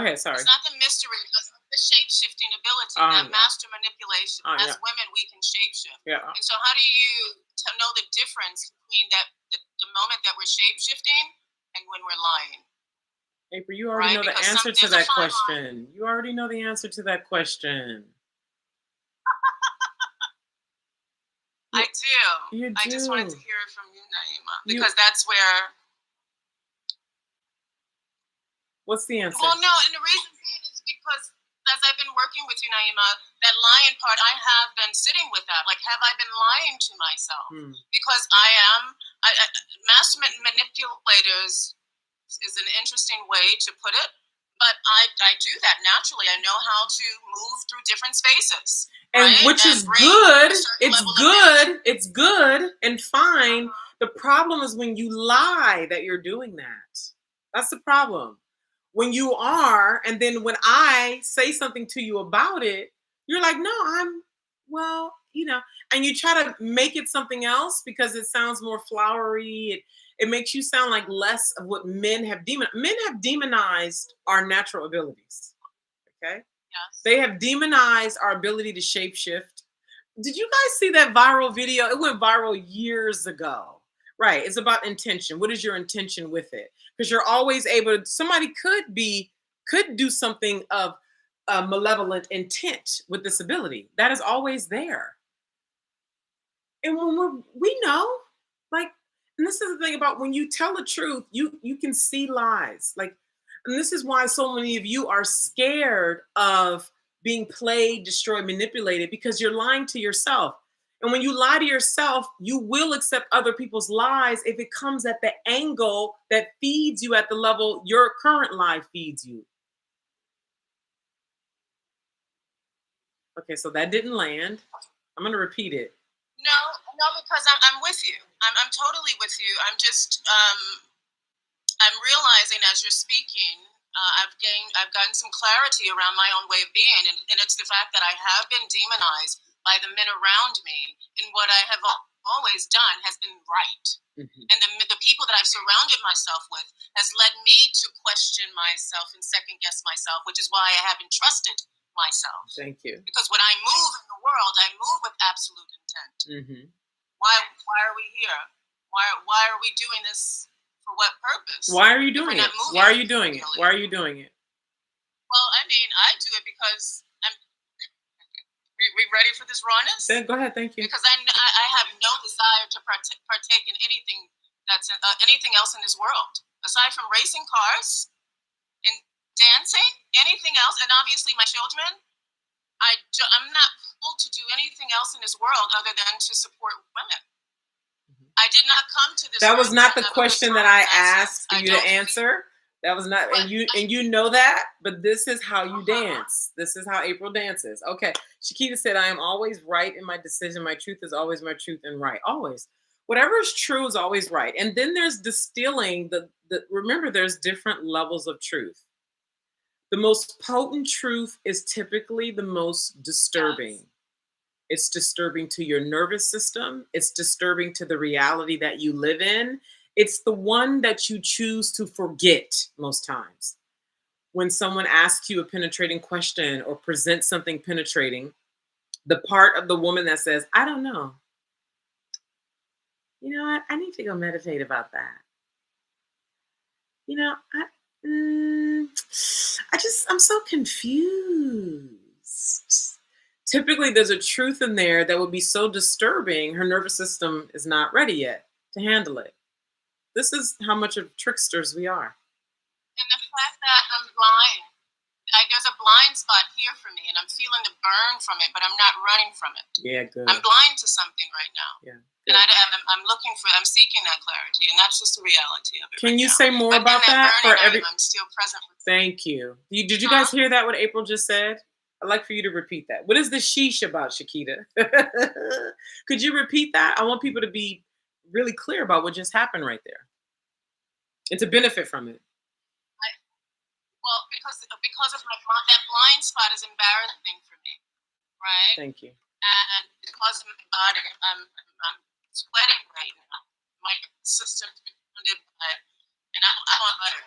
ahead. Sorry. It's not the mystery. It's the shape shifting ability, that master manipulation. As women, we can shape shift. Yeah. And so, how do you know the difference between the moment that we're shape shifting and when we're lying? April, you already know the answer to that question. You already know the answer to that question. I do. You do. I just wanted to hear it from you, Naima, because that's where. What's the answer? Well, no, and the reason is because as I've been working with you, Naima, that lying part, I have been sitting with that. Like, have I been lying to myself? Because master manipulators is an interesting way to put it, but I do that naturally. I know how to move through different spaces. And right? Which is good. It's good and fine. The problem is when you lie that you're doing that. That's the problem. When you are, and then when I say something to you about it, you're like, no, you know, and you try to make it something else because it sounds more flowery. It makes you sound like less of what men have demonized our natural abilities. Okay. Yes. They have demonized our ability to shapeshift. Did you guys see that viral video? It went viral years ago. Right. It's about intention. What is your intention with it? Because you're always able to, somebody could do something of malevolent intent with this ability. That is always there. And when we know, like, and this is the thing about when you tell the truth, you can see lies. Like, and this is why so many of you are scared of being played, destroyed, manipulated, because you're lying to yourself. And when you lie to yourself, you will accept other people's lies if it comes at the angle that feeds you at the level your current lie feeds you. Okay, so that didn't land. I'm gonna repeat it. No, no, because I'm with you. I'm totally with you. I'm realizing as you're speaking, I've gotten some clarity around my own way of being, and it's the fact that I have been demonized by the men around me, and what I have always done has been right. Mhm. And the people that I've surrounded myself with has led me to question myself and second guess myself, which is why I haven't trusted myself. Thank you. Because when I move in the world, I move with absolute intent. Hmm. Why are we here? Why are we doing this? For what purpose? Why are you If we're doing not it? moving Why are you doing it? regularly. Why are you doing it? Well, I mean, I do it because I'm. We ready for this rawness? Then go ahead. Thank you. Because I have no desire to partake in anything that's anything else in this world aside from racing cars and dancing. Anything else, and obviously my children. I'm not pulled to do anything else in this world other than to support women. I did not come to this. That was world not to the have a good question that time I in that asked sense. for I you to don't feel- answer. That was not, But and you know that, but this is how you dance. This is how April dances. Okay. Shakita said, I am always right in my decision. My truth is always my truth and right. Always. Whatever is true is always right. And then there's distilling remember, there's different levels of truth. The most potent truth is typically the most disturbing. Yes. It's disturbing to your nervous system. It's disturbing to the reality that you live in. It's the one that you choose to forget most times. When someone asks you a penetrating question or presents something penetrating, the part of the woman that says, I don't know, you know what? I need to go meditate about that. You know, I'm so confused. Typically, there's a truth in there that would be so disturbing, her nervous system is not ready yet to handle it. This is how much of tricksters we are. And the fact that I'm blind, there's a blind spot here for me, and I'm feeling the burn from it, but I'm not running from it. Yeah, good. I'm blind to something right now. Yeah. And I'm seeking that clarity, and that's just the reality of it. Can right you now. say more But about in that for burning every? I'm still present with. Thank you. Did you guys hear that? What April just said? I'd like for you to repeat that. What is the sheesh about, Shakita? Could you repeat that? I want people to be really clear about what just happened right there, and to benefit from it. Well, because of that blind spot is embarrassing for me, right? Thank you. And because of my body, I'm sweating right now. My system's been wounded,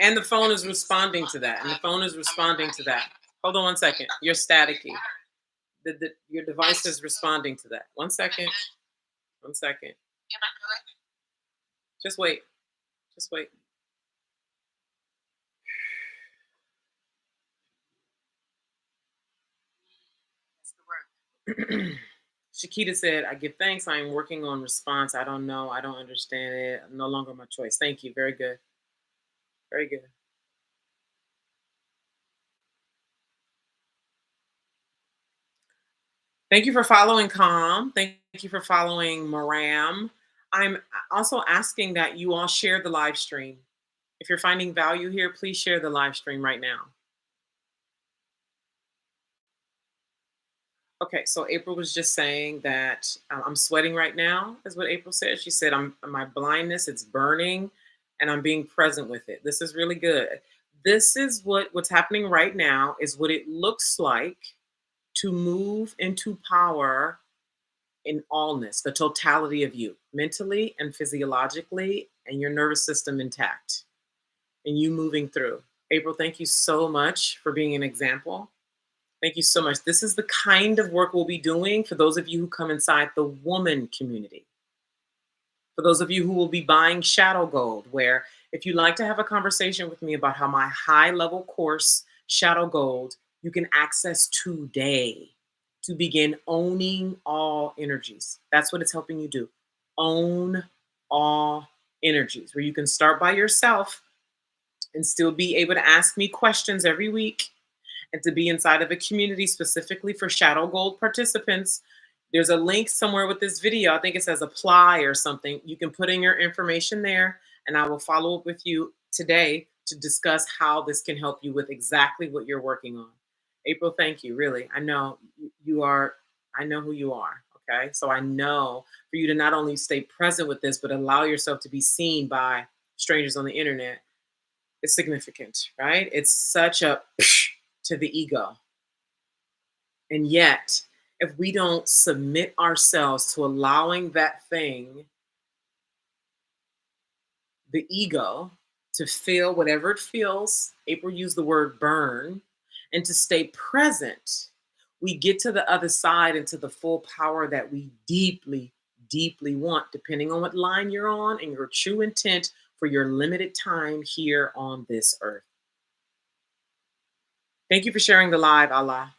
and the phone is responding to that. And the phone is responding to that. Hold on 1 second. You're staticky. Your device is responding to that. 1 second. 1 second. Just wait. Just wait. Shakita said, I give thanks. I am working on response. I don't know. I don't understand it. No longer my choice. Thank you. Very good. Very good. Thank you for following Calm. Thank you for following Maram. I'm also asking that you all share the live stream. If you're finding value here, please share the live stream right now. Okay, so April was just saying that I'm sweating right now, is what April said. She said, my blindness, it's burning, and I'm being present with it. This is really good. This is what's happening right now, is what it looks like to move into power in allness, the totality of you, mentally and physiologically, and your nervous system intact, and you moving through. April, thank you so much for being an example. Thank you so much. This is the kind of work we'll be doing for those of you who come inside the woman community. For those of you who will be buying Shadow Gold, where if you'd like to have a conversation with me about how my high level course, Shadow Gold, you can access today to begin owning all energies. That's what it's helping you do. Own all energies, where you can start by yourself and still be able to ask me questions every week, and to be inside of a community specifically for Shadow Gold participants. There's a link somewhere with this video. I think it says apply or something. You can put in your information there, and I will follow up with you today to discuss how this can help you with exactly what you're working on. April, thank you. Really, I know you are. I know who you are. Okay, so I know for you to not only stay present with this, but allow yourself to be seen by strangers on the internet is significant, right? It's such a to the ego. And yet, if we don't submit ourselves to allowing that thing, the ego, to feel whatever it feels, April used the word burn, and to stay present, we get to the other side into the full power that we deeply, deeply want, depending on what line you're on and your true intent for your limited time here on this earth. Thank you for sharing the live, Allah.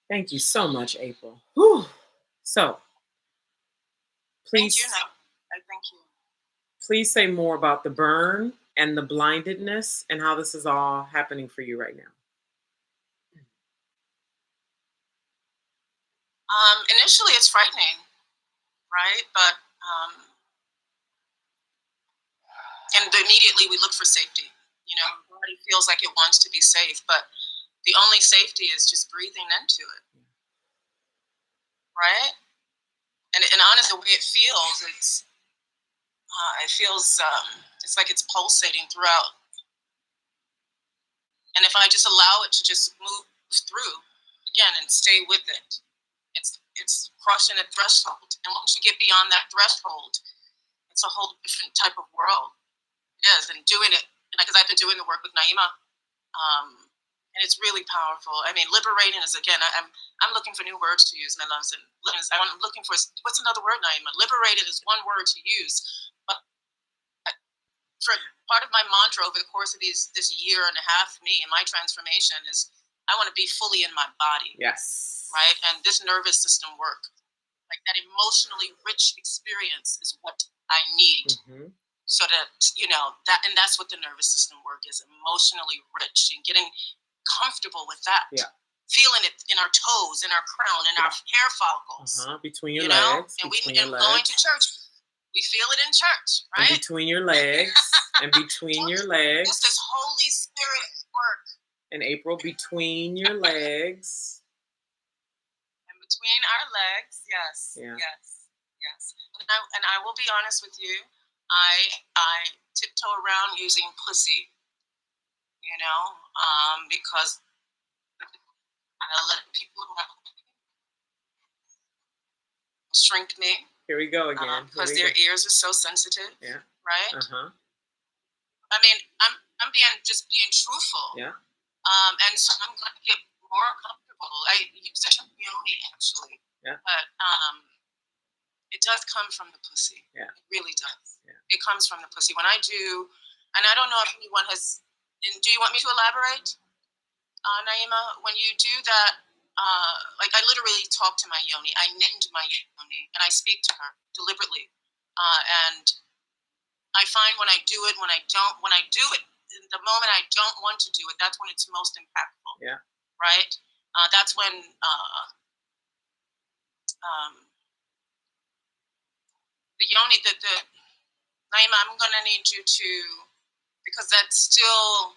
Thank you so much, April. Whew. So, Thank you. please, No, I thank you. please say more about the burn and the blindedness and how this is all happening for you right now. Initially, it's frightening, right? But and immediately we look for safety. You know, the body feels like it wants to be safe, but the only safety is just breathing into it, right? And honestly, the way it feels, it feels it's like it's pulsating throughout. And if I just allow it to just move through again and stay with it, it's crushing a threshold. And once you get beyond that threshold, it's a whole different type of world. It is, and doing it because I've been doing the work with Naima, and it's really powerful. I mean, liberating is again. I'm looking for new words to use, my loves, and I'm looking for what's another word, Naima. Liberated is one word to use, but for part of my mantra over the course of this year and a half, me and my transformation is I want to be fully in my body. Yes. Right, and this nervous system work, like that emotionally rich experience, is what I need. Mm-hmm. So that and that's what the nervous system work is, emotionally rich and getting comfortable with that. Yeah. Feeling it in our toes, in our crown, in our hair follicles. Between your legs. And between your legs. Going to church, we feel it in church, right? And between your legs. And between your legs. Just this Holy Spirit work. And April, between your legs. And between our legs, yes. Yeah. Yes. And I will be honest with you. I tiptoe around using pussy, because I let people shrink me. Here we go again. Because their ears are so sensitive. Yeah. Right. I mean, I'm being truthful. Yeah. And so I'm going to get more comfortable. I use the term yoni actually. Yeah. But it does come from the pussy. Yeah. It really does. Yeah. It comes from the pussy. When I do, and I don't know if anyone has. Do you want me to elaborate, Naima? When you do that, like I literally talk to my yoni. I named my yoni, and I speak to her deliberately. And I find when I do it, when I do it, the moment I don't want to do it, that's when it's most impactful. Yeah. Right. That's when. The yoni, the Naima, I'm gonna need you to, because that's still.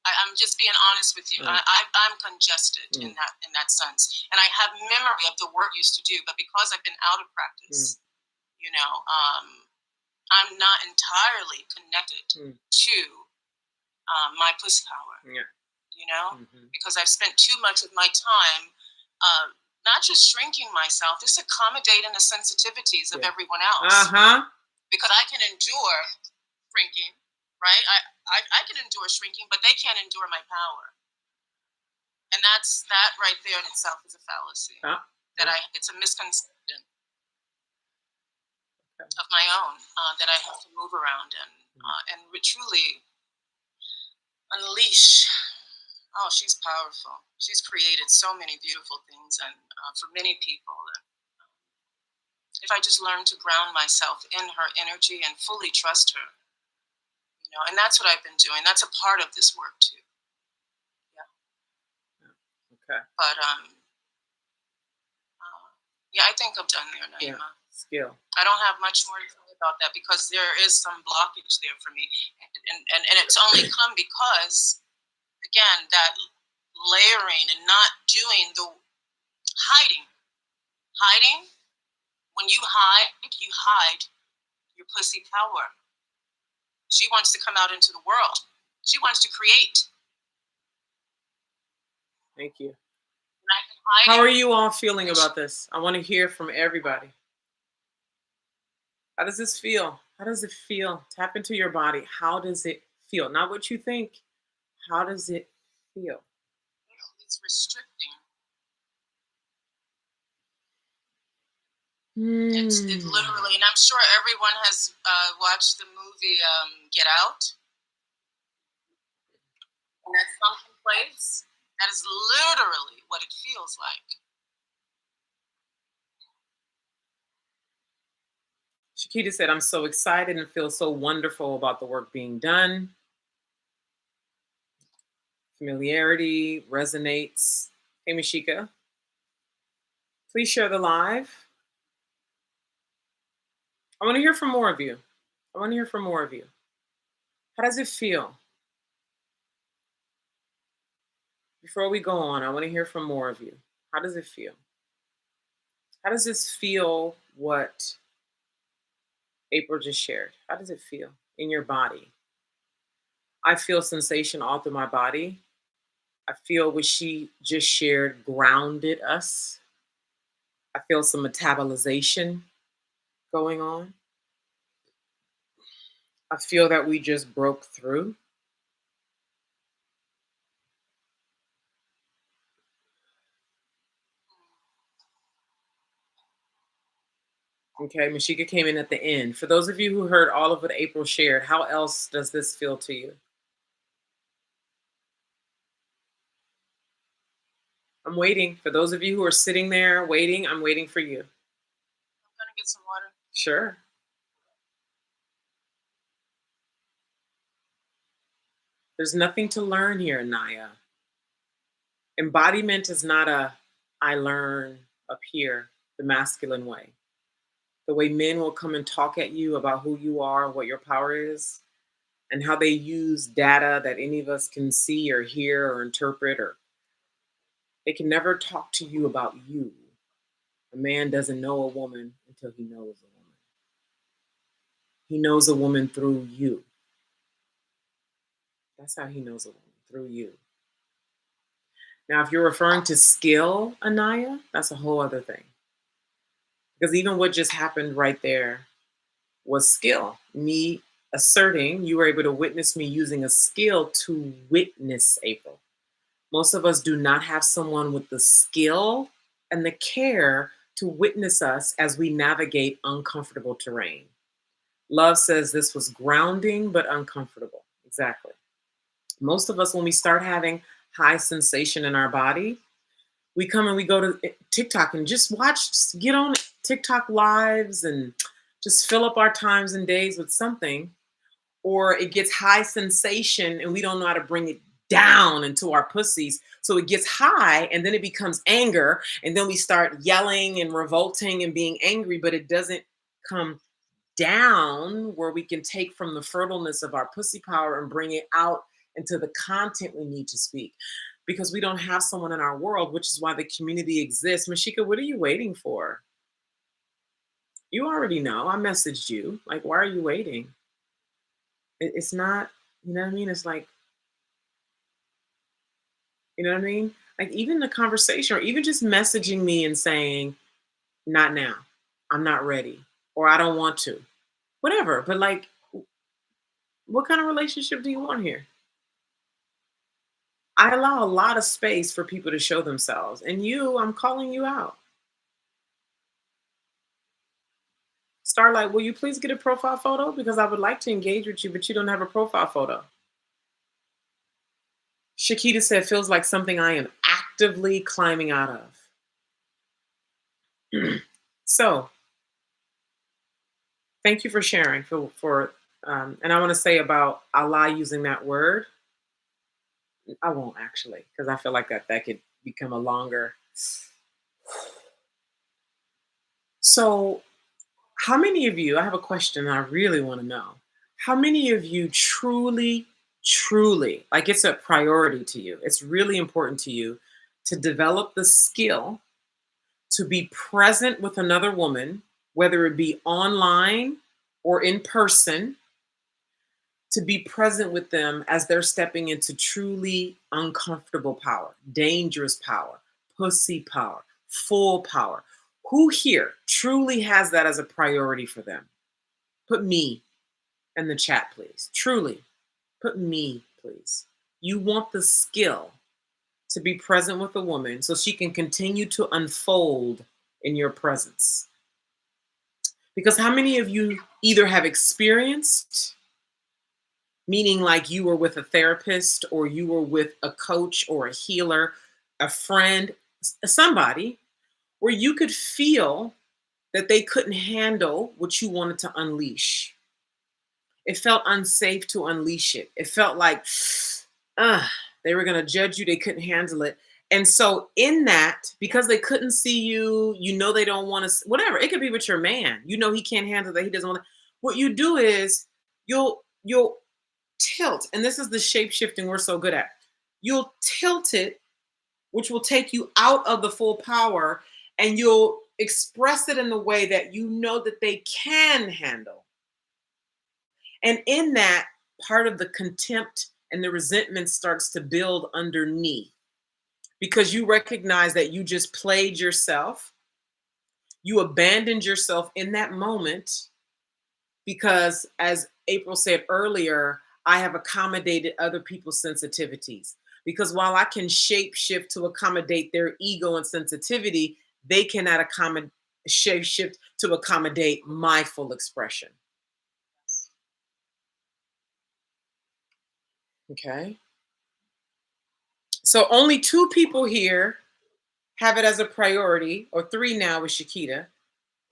I'm just being honest with you. I'm congested in that sense, and I have memory of the work I used to do, but because I've been out of practice, I'm not entirely connected to my pussy power. Yeah. Because I've spent too much of my time uh, not just shrinking myself, just accommodating the sensitivities of Yeah. everyone else. Uh-huh. Because I can endure shrinking, right? I can endure shrinking, but they can't endure my power. And that right there in itself is a fallacy. Yeah. That Yeah. it's a misconception Okay. of my own that I have to move around and truly unleash. Oh, she's powerful. She's created so many beautiful things, and for many people. And if I just learn to ground myself in her energy and fully trust her, and that's what I've been doing. That's a part of this work too. Yeah. Okay. But yeah, I think I'm done there, Yeah. Naima. Skill. I don't have much more to say about that because there is some blockage there for me, and it's only come because again that layering and not doing the hiding. When you hide your pussy power. She wants to come out into the world. She wants to create. Thank you. And I've been hiding. How are you all feeling about this? I want to hear from everybody. How does this feel? How does it feel? Tap into your body. How does it feel? Not what you think. How does it feel? It's restricting. It's literally, and I'm sure everyone has watched the movie Get Out. In that sunken place, that is literally what it feels like. Shakita said, I'm so excited and feel so wonderful about the work being done. Familiarity resonates. Hey, Mashika, please share the live. I want to hear from more of you. I want to hear from more of you. How does it feel? Before we go on, I want to hear from more of you. How does it feel? How does this feel what April just shared? How does it feel in your body? I feel sensation all through my body. I feel what she just shared grounded us. I feel some metabolization going on. I feel that we just broke through. Okay, Mashika came in at the end. For those of you who heard all of what April shared, how else does this feel to you? I'm waiting. For those of you who are sitting there waiting, I'm waiting for you. I'm going to get some water. Sure. There's nothing to learn here, Naya. Embodiment is not a I learn up here the masculine way. The way men will come and talk at you about who you are, what your power is, and how they use data that any of us can see or hear or interpret, or they can never talk to you about you. A man doesn't know a woman until he knows a woman. He knows a woman through you. That's how he knows a woman, through you. Now, if you're referring to skill, Anaya, that's a whole other thing. Because even what just happened right there was skill. Me asserting, you were able to witness me using a skill to witness April. Most of us do not have someone with the skill and the care to witness us as we navigate uncomfortable terrain. Love says this was grounding but uncomfortable. Exactly. Most of us, when we start having high sensation in our body, we come and we go to TikTok and just watch, just get on TikTok lives and just fill up our times and days with something. Or it gets high sensation and we don't know how to bring it down into our pussies. So it gets high and then it becomes anger. And then we start yelling and revolting and being angry, but it doesn't come down where we can take from the fertileness of our pussy power and bring it out into the content we need to speak, because we don't have someone in our world, which is why the community exists. Mashika, what are you waiting for? You already know. I messaged you. Like, why are you waiting? It's not, you know what I mean? It's like, you know what I mean? Like even the conversation or even just messaging me and saying, not now, I'm not ready, or I don't want to, whatever. But like, what kind of relationship do you want here? I allow a lot of space for people to show themselves. And you, I'm calling you out. Starlight, will you please get a profile photo? Because I would like to engage with you, but you don't have a profile photo. Shakita said, feels like something I am actively climbing out of. So thank you for sharing and I want to say about Allah using that word. I won't actually, because I feel like that could become a longer. So how many of you, I have a question I really want to know. How many of you truly, truly, like it's a priority to you? It's really important to you to develop the skill to be present with another woman, whether it be online or in person, to be present with them as they're stepping into truly uncomfortable power, dangerous power, pussy power, full power. Who here truly has that as a priority for them? Put me in the chat, please. Truly, put me, please. You want the skill to be present with a woman so she can continue to unfold in your presence. Because how many of you either have experienced, meaning like you were with a therapist or you were with a coach or a healer, a friend, somebody, where you could feel that they couldn't handle what you wanted to unleash? It felt unsafe to unleash it. It felt like, uh, they were going to judge you. They couldn't handle it. And so in that, because they couldn't see you, they don't want to, whatever, it could be with your man, he can't handle that. He doesn't want to, what you do is you'll tilt. And this is the shape shifting we're so good at. You'll tilt it, which will take you out of the full power, and you'll express it in the way that that they can handle. And in that, part of the contempt and the resentment starts to build underneath because you recognize that you just played yourself. You abandoned yourself in that moment because, as April said earlier, I have accommodated other people's sensitivities. Because while I can shape shift to accommodate their ego and sensitivity, they cannot shape shift to accommodate my full expression. Okay. So only 2 people here have it as a priority, or 3 now with Shakita.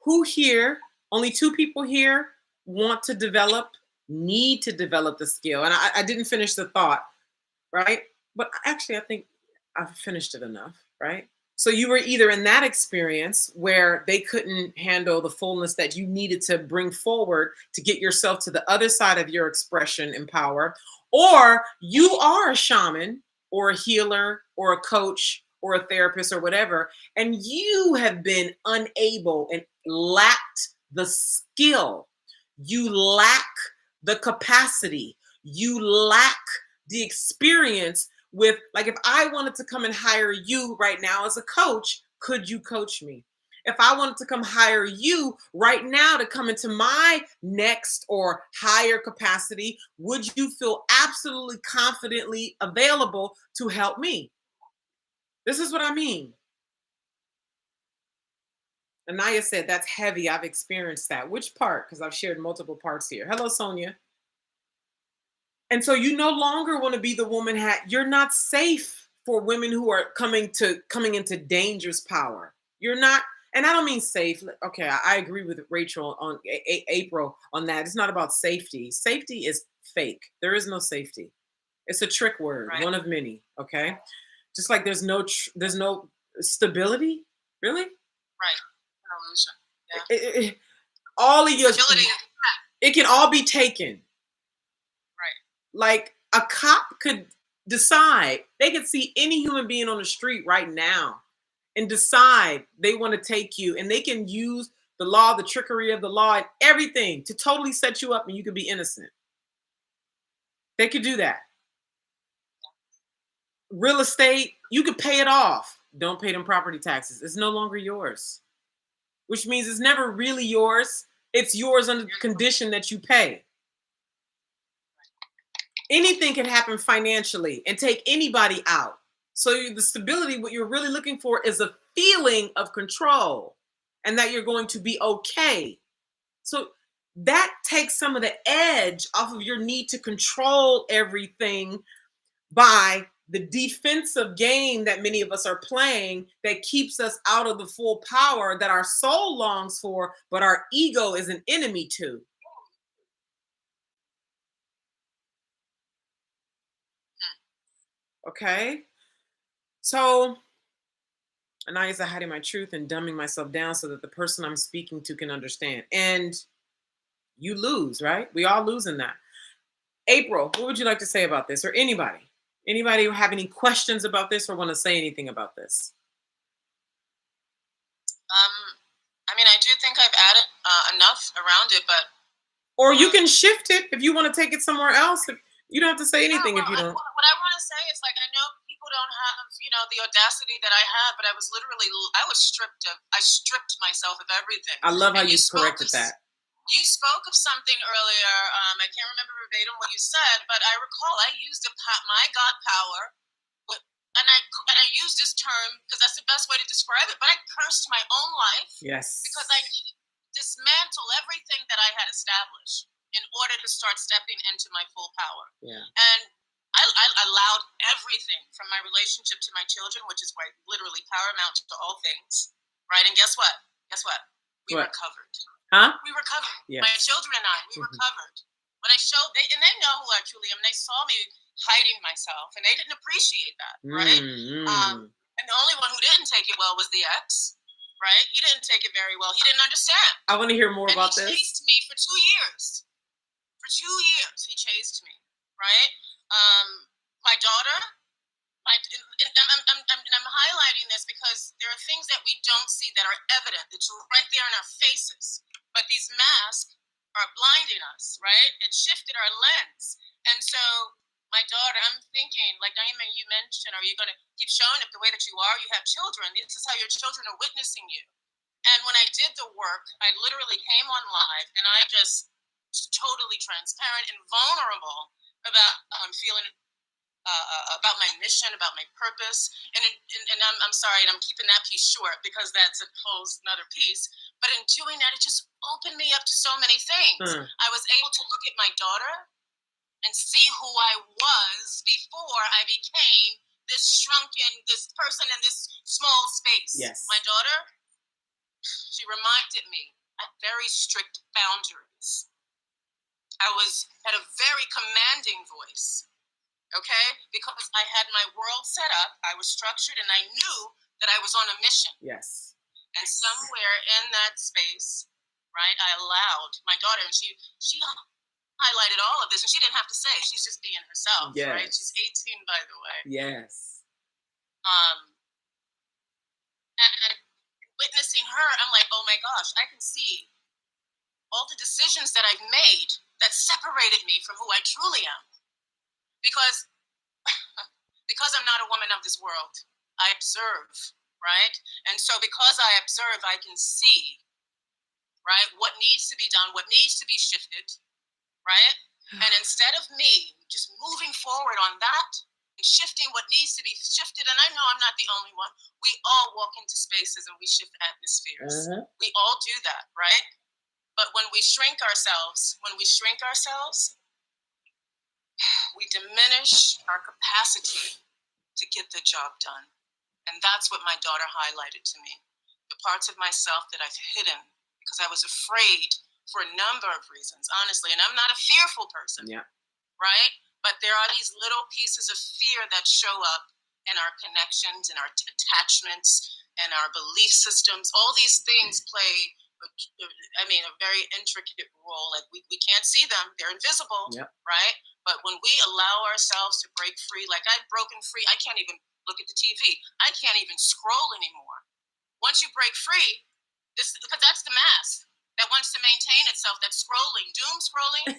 Who here, only 2 people here want to develop, need to develop the skill. And I didn't finish the thought, right? But actually, I think I've finished it enough, right? So you were either in that experience where they couldn't handle the fullness that you needed to bring forward to get yourself to the other side of your expression and power, or you are a shaman or a healer or a coach or a therapist or whatever, and you have been unable and lacked the skill. You lack the capacity. You lack the experience with, like, if I wanted to come and hire you right now as a coach, could you coach me? If I wanted to come hire you right now to come into my next or higher capacity, would you feel absolutely confidently available to help me? This is what I mean. Anaya said, that's heavy. I've experienced that. Which part? Because I've shared multiple parts here. Hello, Sonia. And so you no longer want to be the woman you're not safe for women who are coming into dangerous power. You're not, and I don't mean safe. Okay, I agree with Rachel on April on that. It's not about safety. Safety is fake. There is no safety. It's a trick word, Right. one of many. Okay, just like there's no stability. Really? Right. An illusion. Yeah. All of your Stability. it can all be taken. Right. Like a cop could decide, they could see any human being on the street right now and decide they want to take you, and they can use the law, the trickery of the law, and everything to totally set you up and you could be innocent. They could do that. real estate, you could pay it off. Don't pay them property taxes. It's no longer yours, which means it's never really yours. It's yours under the condition that you pay. Anything can happen financially and take anybody out. So the stability, what you're really looking for is a feeling of control and that you're going to be okay. So that takes some of the edge off of your need to control everything by the defensive game that many of us are playing that keeps us out of the full power that our soul longs for, but our ego is an enemy to. Okay? So, Anaya, hiding my truth and dumbing myself down so that the person I'm speaking to can understand. And you lose, right? We all lose in that. April, what would you like to say about this? Or anybody? Anybody have any questions about this or want to say anything about this? I mean, I do think I've added enough around it, but or you can shift it if you want to take it somewhere else. You don't have to say anything if you don't. What I want to say is, like, I know people don't have, the audacity that I have, but I was I stripped myself of everything. I love how you corrected that. You spoke of something earlier. I can't remember verbatim what you said, but I recall I used my God power, and I used this term because that's the best way to describe it. But I cursed my own life, yes, because I needed to dismantle everything that I had established in order to start stepping into my full power. Yeah, and I allowed everything from my relationship to my children, which is literally paramount to all things, right? And guess what? We recovered. Huh? We recovered. Yes. My children and I, we recovered. When I showed, and they know who I truly am. They saw me hiding myself, and they didn't appreciate that, right? And the only one who didn't take it well was the ex, right? He didn't take it very well. He didn't understand. I want to hear more about this. He chased me for 2 years. For 2 years, he chased me, right? My daughter, I'm highlighting this because there are things that we don't see that are evident, that's right there in our faces. But these masks are blinding us, right? It shifted our lens. And so my daughter, I'm thinking, like Naima, you mentioned, are you going to keep showing up the way that you are? You have children. This is how your children are witnessing you. And when I did the work, I literally came on live and I just totally transparent and vulnerable about how I'm feeling, about my mission, about my purpose. And I'm sorry, and I'm keeping that piece short because that's a whole another piece. But in doing that, it just opened me up to so many things. I was able to look at my daughter and see who I was before I became this person in this small space. Yes. My daughter, she reminded me I had very strict boundaries. I had a very commanding voice. Okay? Because I had my world set up, I was structured, and I knew that I was on a mission. Yes. And somewhere in that space, right, I allowed my daughter, and she highlighted all of this, and she didn't have to say, she's just being herself, yes. right? She's 18, by the way. Yes. And witnessing her, I'm like, oh my gosh, I can see all the decisions that I've made that separated me from who I truly am. Because I'm not a woman of this world, I observe, right? And so because I observe, I can see, right, what needs to be done, what needs to be shifted, right? And instead of me just moving forward on that and shifting what needs to be shifted, and I know I'm not the only one, we all walk into spaces and we shift atmospheres. We all do that, right? But when we shrink ourselves, we diminish our capacity to get the job done. And that's what my daughter highlighted to me. The parts of myself that I've hidden because I was afraid for a number of reasons, honestly. And I'm not a fearful person, right? But there are these little pieces of fear that show up in our connections, in our attachments, and our belief systems. All these things play a very intricate role. Like we can't see them. They're invisible, right? But when we allow ourselves to break free, like I've broken free, I can't even look at the TV. I can't even scroll anymore. Once you break free, because that's the mask that wants to maintain itself, that scrolling, doom scrolling,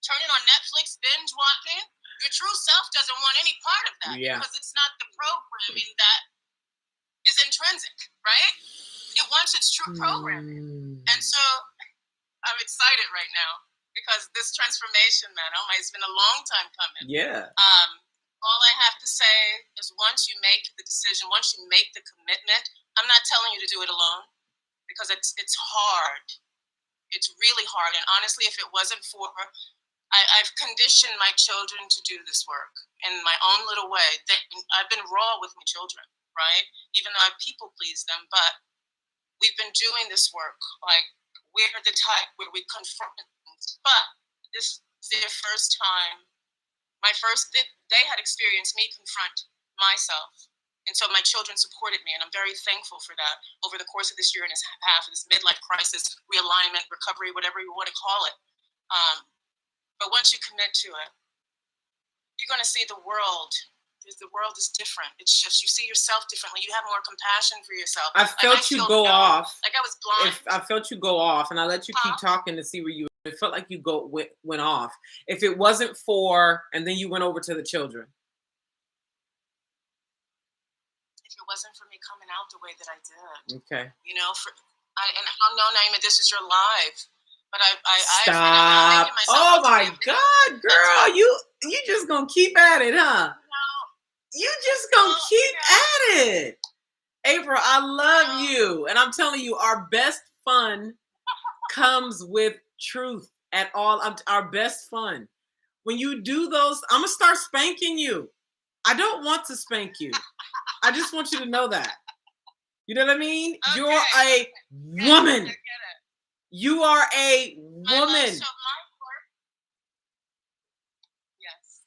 turning on Netflix, binge watching, Your true self doesn't want any part of that Yeah. because it's not the programming that is intrinsic, right? It wants its true programming. And so I'm excited right now because this transformation, man, oh my, it's been a long time coming. Yeah. All I have to say is once you make the decision, once you make the commitment, I'm not telling you to do it alone because it's hard. It's really hard. And honestly, if it wasn't for, I've conditioned my children to do this work in my own little way. I've been raw with my children, right? Even though I people please them, but we've been doing this work. Like, we're the type where we confront things. But this is their first time. They had experienced me confront myself. And so my children supported me, and I'm very thankful for that over the course of this year and a half, this midlife crisis, realignment, recovery, whatever you want to call it. But once you commit to it, you're going to see the world. The world is different. It's just you see yourself differently. You have more compassion for yourself. I felt you go off. Like I was blind. I felt you go off, and I let you keep talking to see where you. It felt like you went off. If it wasn't for, and then you went over to the children. If it wasn't for me coming out the way that I did, okay. You know, I don't know, Naima, this is your life, but Stop. Oh my God, girl, you just gonna keep at it, huh? You just gonna keep at it. April, I love you. And I'm telling you, our best fun comes with truth at all. Our best fun. When you do those, I'm gonna start spanking you. I don't want to spank you. I just want you to know that. You know what I mean? Okay. You're a woman. You are a woman. Yes.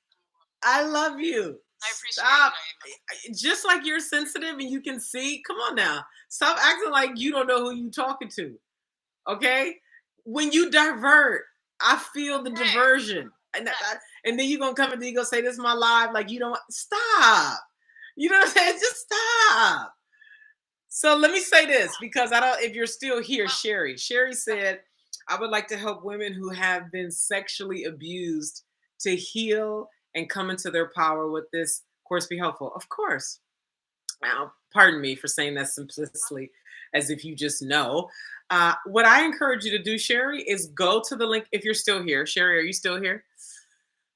I love you. I appreciate it. Just like you're sensitive and you can see. Come on now. Stop acting like you don't know who you're talking to. Okay? When you divert, I feel the diversion. And then you're going to come and then you're going to say, this is my life. Like, you don't. Stop. You know what I'm saying? Just stop. So let me say this, because if you're still here, Sherry said, I would like to help women who have been sexually abused to heal and come into their power with this course. Be helpful. Of course. Now, pardon me for saying that simplistically, as if you just know. What I encourage you to do, Sherry, is go to the link. If you're still here, Sherry, are you still here?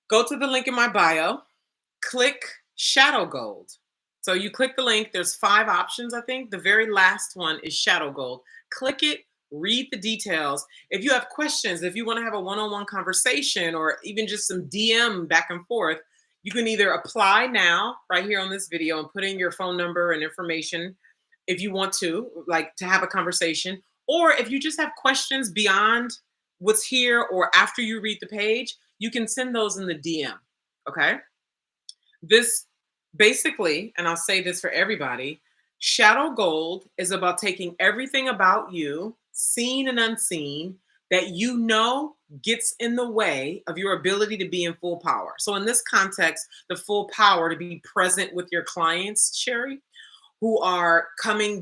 Go to the link in my bio, click Shadow Gold. So you click the link, there's 5 options, I think. The very last one is Shadow Gold. Click it, read the details. If you have questions, if you want to have a one-on-one conversation or even just some DM back and forth, you can either apply now right here on this video and put in your phone number and information if you want to, like to have a conversation. Or if you just have questions beyond what's here or after you read the page, you can send those in the DM, okay? This basically, and I'll say this for everybody, Shadow Gold is about taking everything about you, seen and unseen, that you know gets in the way of your ability to be in full power. So in this context, the full power to be present with your clients, Sherry, who are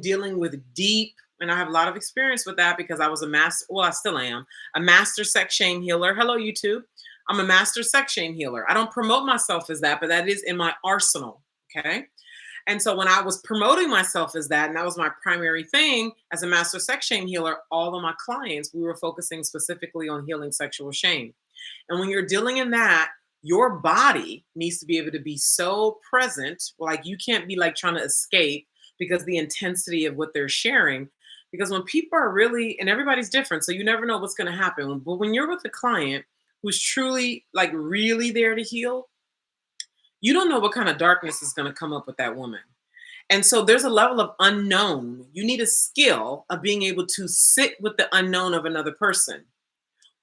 dealing with deep, and I have a lot of experience with that because I was I still am, a master sex shame healer. Hello, YouTube. I'm a master sex shame healer. I don't promote myself as that, but that is in my arsenal, okay? And so when I was promoting myself as that, and that was my primary thing as a master sex shame healer, all of my clients, we were focusing specifically on healing sexual shame. And when you're dealing in that, your body needs to be able to be so present, like you can't be like trying to escape because the intensity of what they're sharing. Because when people are really, and everybody's different, so you never know what's going to happen. But when you're with a client who's truly like really there to heal, you don't know what kind of darkness is going to come up with that woman. And so there's a level of unknown. You need a skill of being able to sit with the unknown of another person,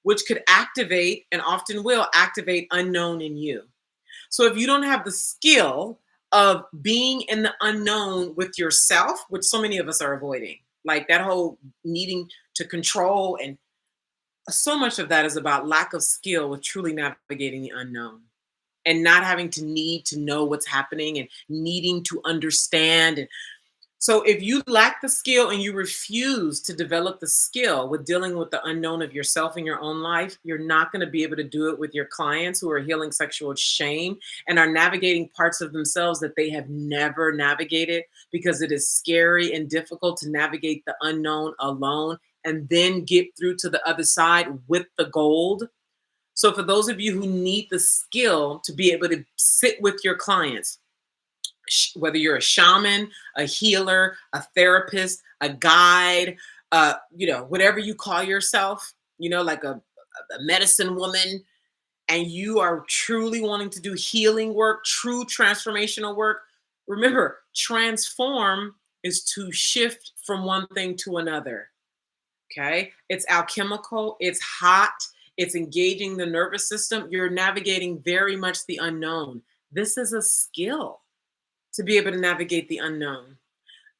which could activate and often will activate unknown in you. So if you don't have the skill of being in the unknown with yourself, which so many of us are avoiding, like that whole needing to control, and so much of that is about lack of skill with truly navigating the unknown and not having to need to know what's happening and needing to understand. And So if you lack the skill and you refuse to develop the skill with dealing with the unknown of yourself in your own life, you're not going to be able to do it with your clients who are healing sexual shame and are navigating parts of themselves that they have never navigated, because it is scary and difficult to navigate the unknown alone and then get through to the other side with the gold. So for those of you who need the skill to be able to sit with your clients, whether you're a shaman, a healer, a therapist, a guide, whatever you call yourself, like a medicine woman, and you are truly wanting to do healing work, true transformational work. Remember, transform is to shift from one thing to another. Okay. It's alchemical, it's hot, it's engaging the nervous system. You're navigating very much the unknown. This is a skill to be able to navigate the unknown.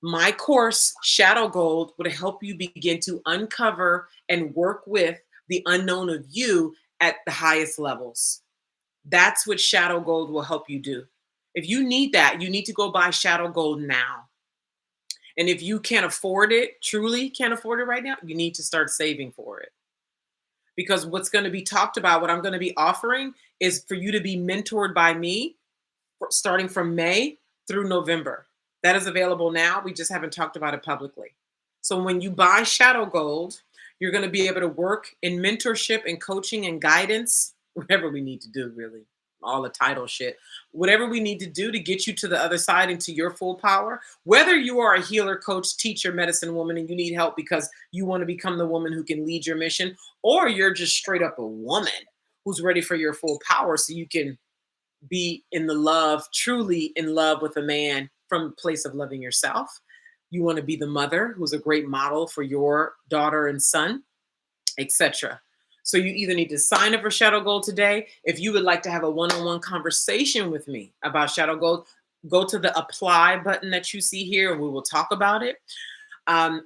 My course, Shadow Gold, would help you begin to uncover and work with the unknown of you at the highest levels. That's what Shadow Gold will help you do. If you need that, you need to go buy Shadow Gold now. And if you can't afford it, truly can't afford it right now, you need to start saving for it. Because what's going to be talked about, what I'm going to be offering, is for you to be mentored by me starting from May through November. That is available now. We just haven't talked about it publicly. So when you buy Shadow Gold, you're going to be able to work in mentorship and coaching and guidance, whatever we need to do, really. All the title shit, whatever we need to do to get you to the other side into your full power. Whether you are a healer, coach, teacher, medicine woman, and you need help because you want to become the woman who can lead your mission, or you're just straight up a woman who's ready for your full power so you can be in the love, truly in love with a man from a place of loving yourself. You want to be the mother who's a great model for your daughter and son, etc. So you either need to sign up for Shadow Gold today. If you would like to have a one-on-one conversation with me about Shadow Gold, go to the apply button that you see here and we will talk about it.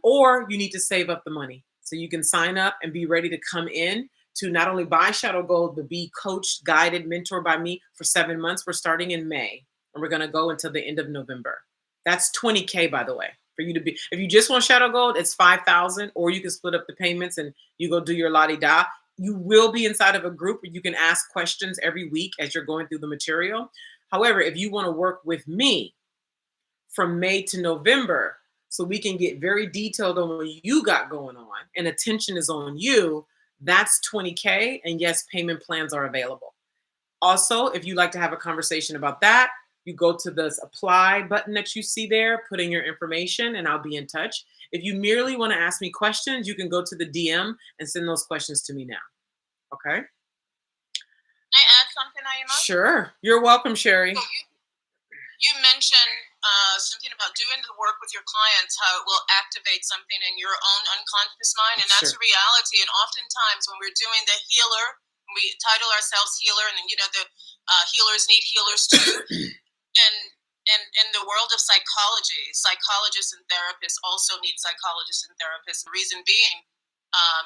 Or you need to save up the money so you can sign up and be ready to come in to not only buy Shadow Gold, but be coached, guided, mentored by me for 7 months. We're starting in May and we're going to go until the end of November. That's $20K, by the way, for you to be. If you just want Shadow Gold, it's $5,000, or you can split up the payments and you go do your la-di-da. You will be inside of a group where you can ask questions every week as you're going through the material. However, if you want to work with me from May to November, so we can get very detailed on what you got going on and attention is on you, that's $20K. And yes, payment plans are available. Also, if you'd like to have a conversation about that, you go to this apply button that you see there, put in your information, and I'll be in touch. If you merely want to ask me questions, you can go to the DM and send those questions to me now. Okay? Can I add something, Naima? Sure. You're welcome, Sherry. So you mentioned something about doing the work with your clients, how it will activate something in your own unconscious mind, and that's Sure. a reality. And oftentimes when we're doing the healer, we title ourselves healer, and then the healers need healers too. and in the world of psychology, psychologists and therapists also need psychologists and therapists. The reason being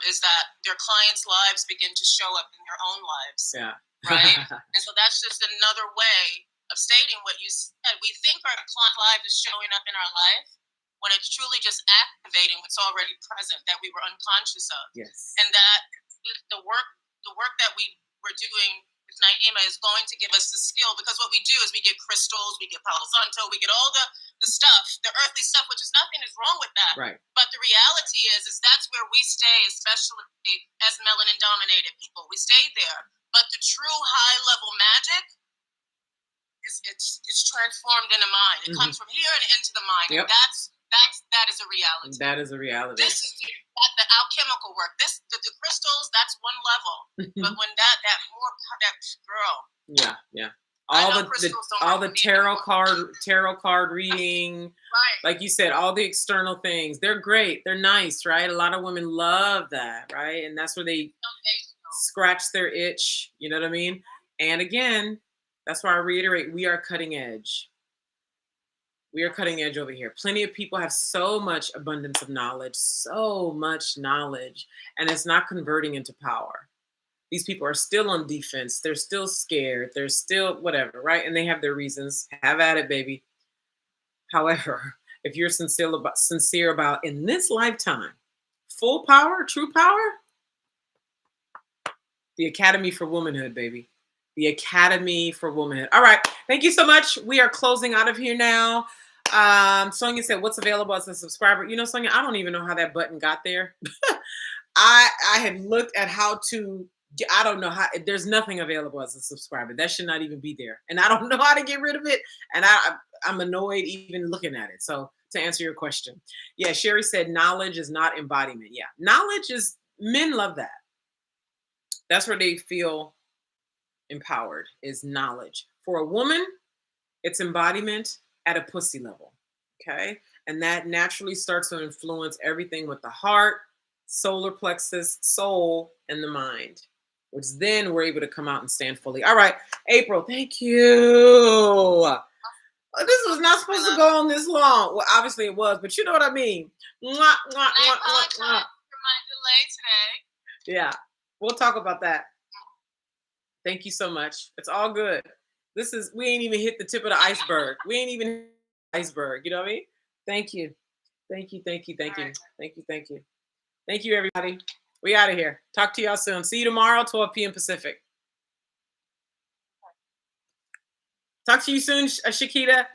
is that their clients' lives begin to show up in their own lives. Yeah. Right? And so that's just another way of stating what you said. We think our client life is showing up in our life when it's truly just activating what's already present that we were unconscious of. Yes. And that the work that we were doing with Naima is going to give us the skill, because what we do is we get crystals, we get Palo Santo, we get all the stuff, the earthly stuff, which is nothing is wrong with that. Right. But the reality is that's where we stay, especially as melanin dominated people. We stay there. But the true high level magic it's transformed in the mind. It comes from here and into the mind. Yep. And that is a reality. That is a reality. This is the alchemical work. The crystals, that's one level. But when that girl. Yeah. All the tarot card reading, right. Like you said, all the external things, they're great, they're nice, right? A lot of women love that, right? And that's where they scratch their itch, you know what I mean? And again, that's why I reiterate, we are cutting edge. We are cutting edge over here. Plenty of people have so much abundance of knowledge, and it's not converting into power. These people are still on defense. They're still scared. They're still whatever, right? And they have their reasons. Have at it, baby. However, if you're sincere about in this lifetime, full power, true power, the Academy for Womanhood, baby. The Academy for Womanhood. All right. Thank you so much. We are closing out of here now. Sonia said, what's available as a subscriber? You know, Sonia, I don't even know how that button got there. I had looked at how to, I don't know how, there's nothing available as a subscriber. That should not even be there. And I don't know how to get rid of it. And I'm annoyed even looking at it. So to answer your question, yeah, Sherry said knowledge is not embodiment. Yeah, knowledge is, men love that. That's where they feel empowered, is knowledge. For a woman, it's embodiment at a pussy level. Okay. And that naturally starts to influence everything with the heart, solar plexus, soul, and the mind, which then we're able to come out and stand fully. All right, April, thank you. This was not supposed to go on this long. Well, obviously it was, but you know what I mean. Mwah, mwah, I mwah, mwah, apologize mwah. for my delay today. Yeah, we'll talk about that. Thank you so much. It's all good. We ain't even hit the tip of the iceberg. We ain't even hit the iceberg. You know what I mean? Thank you. Thank you. Thank you. Thank you. Thank you. Thank you. Thank you, everybody. We out of here. Talk to y'all soon. See you tomorrow, 12 p.m. Pacific. Talk to you soon, Shakita.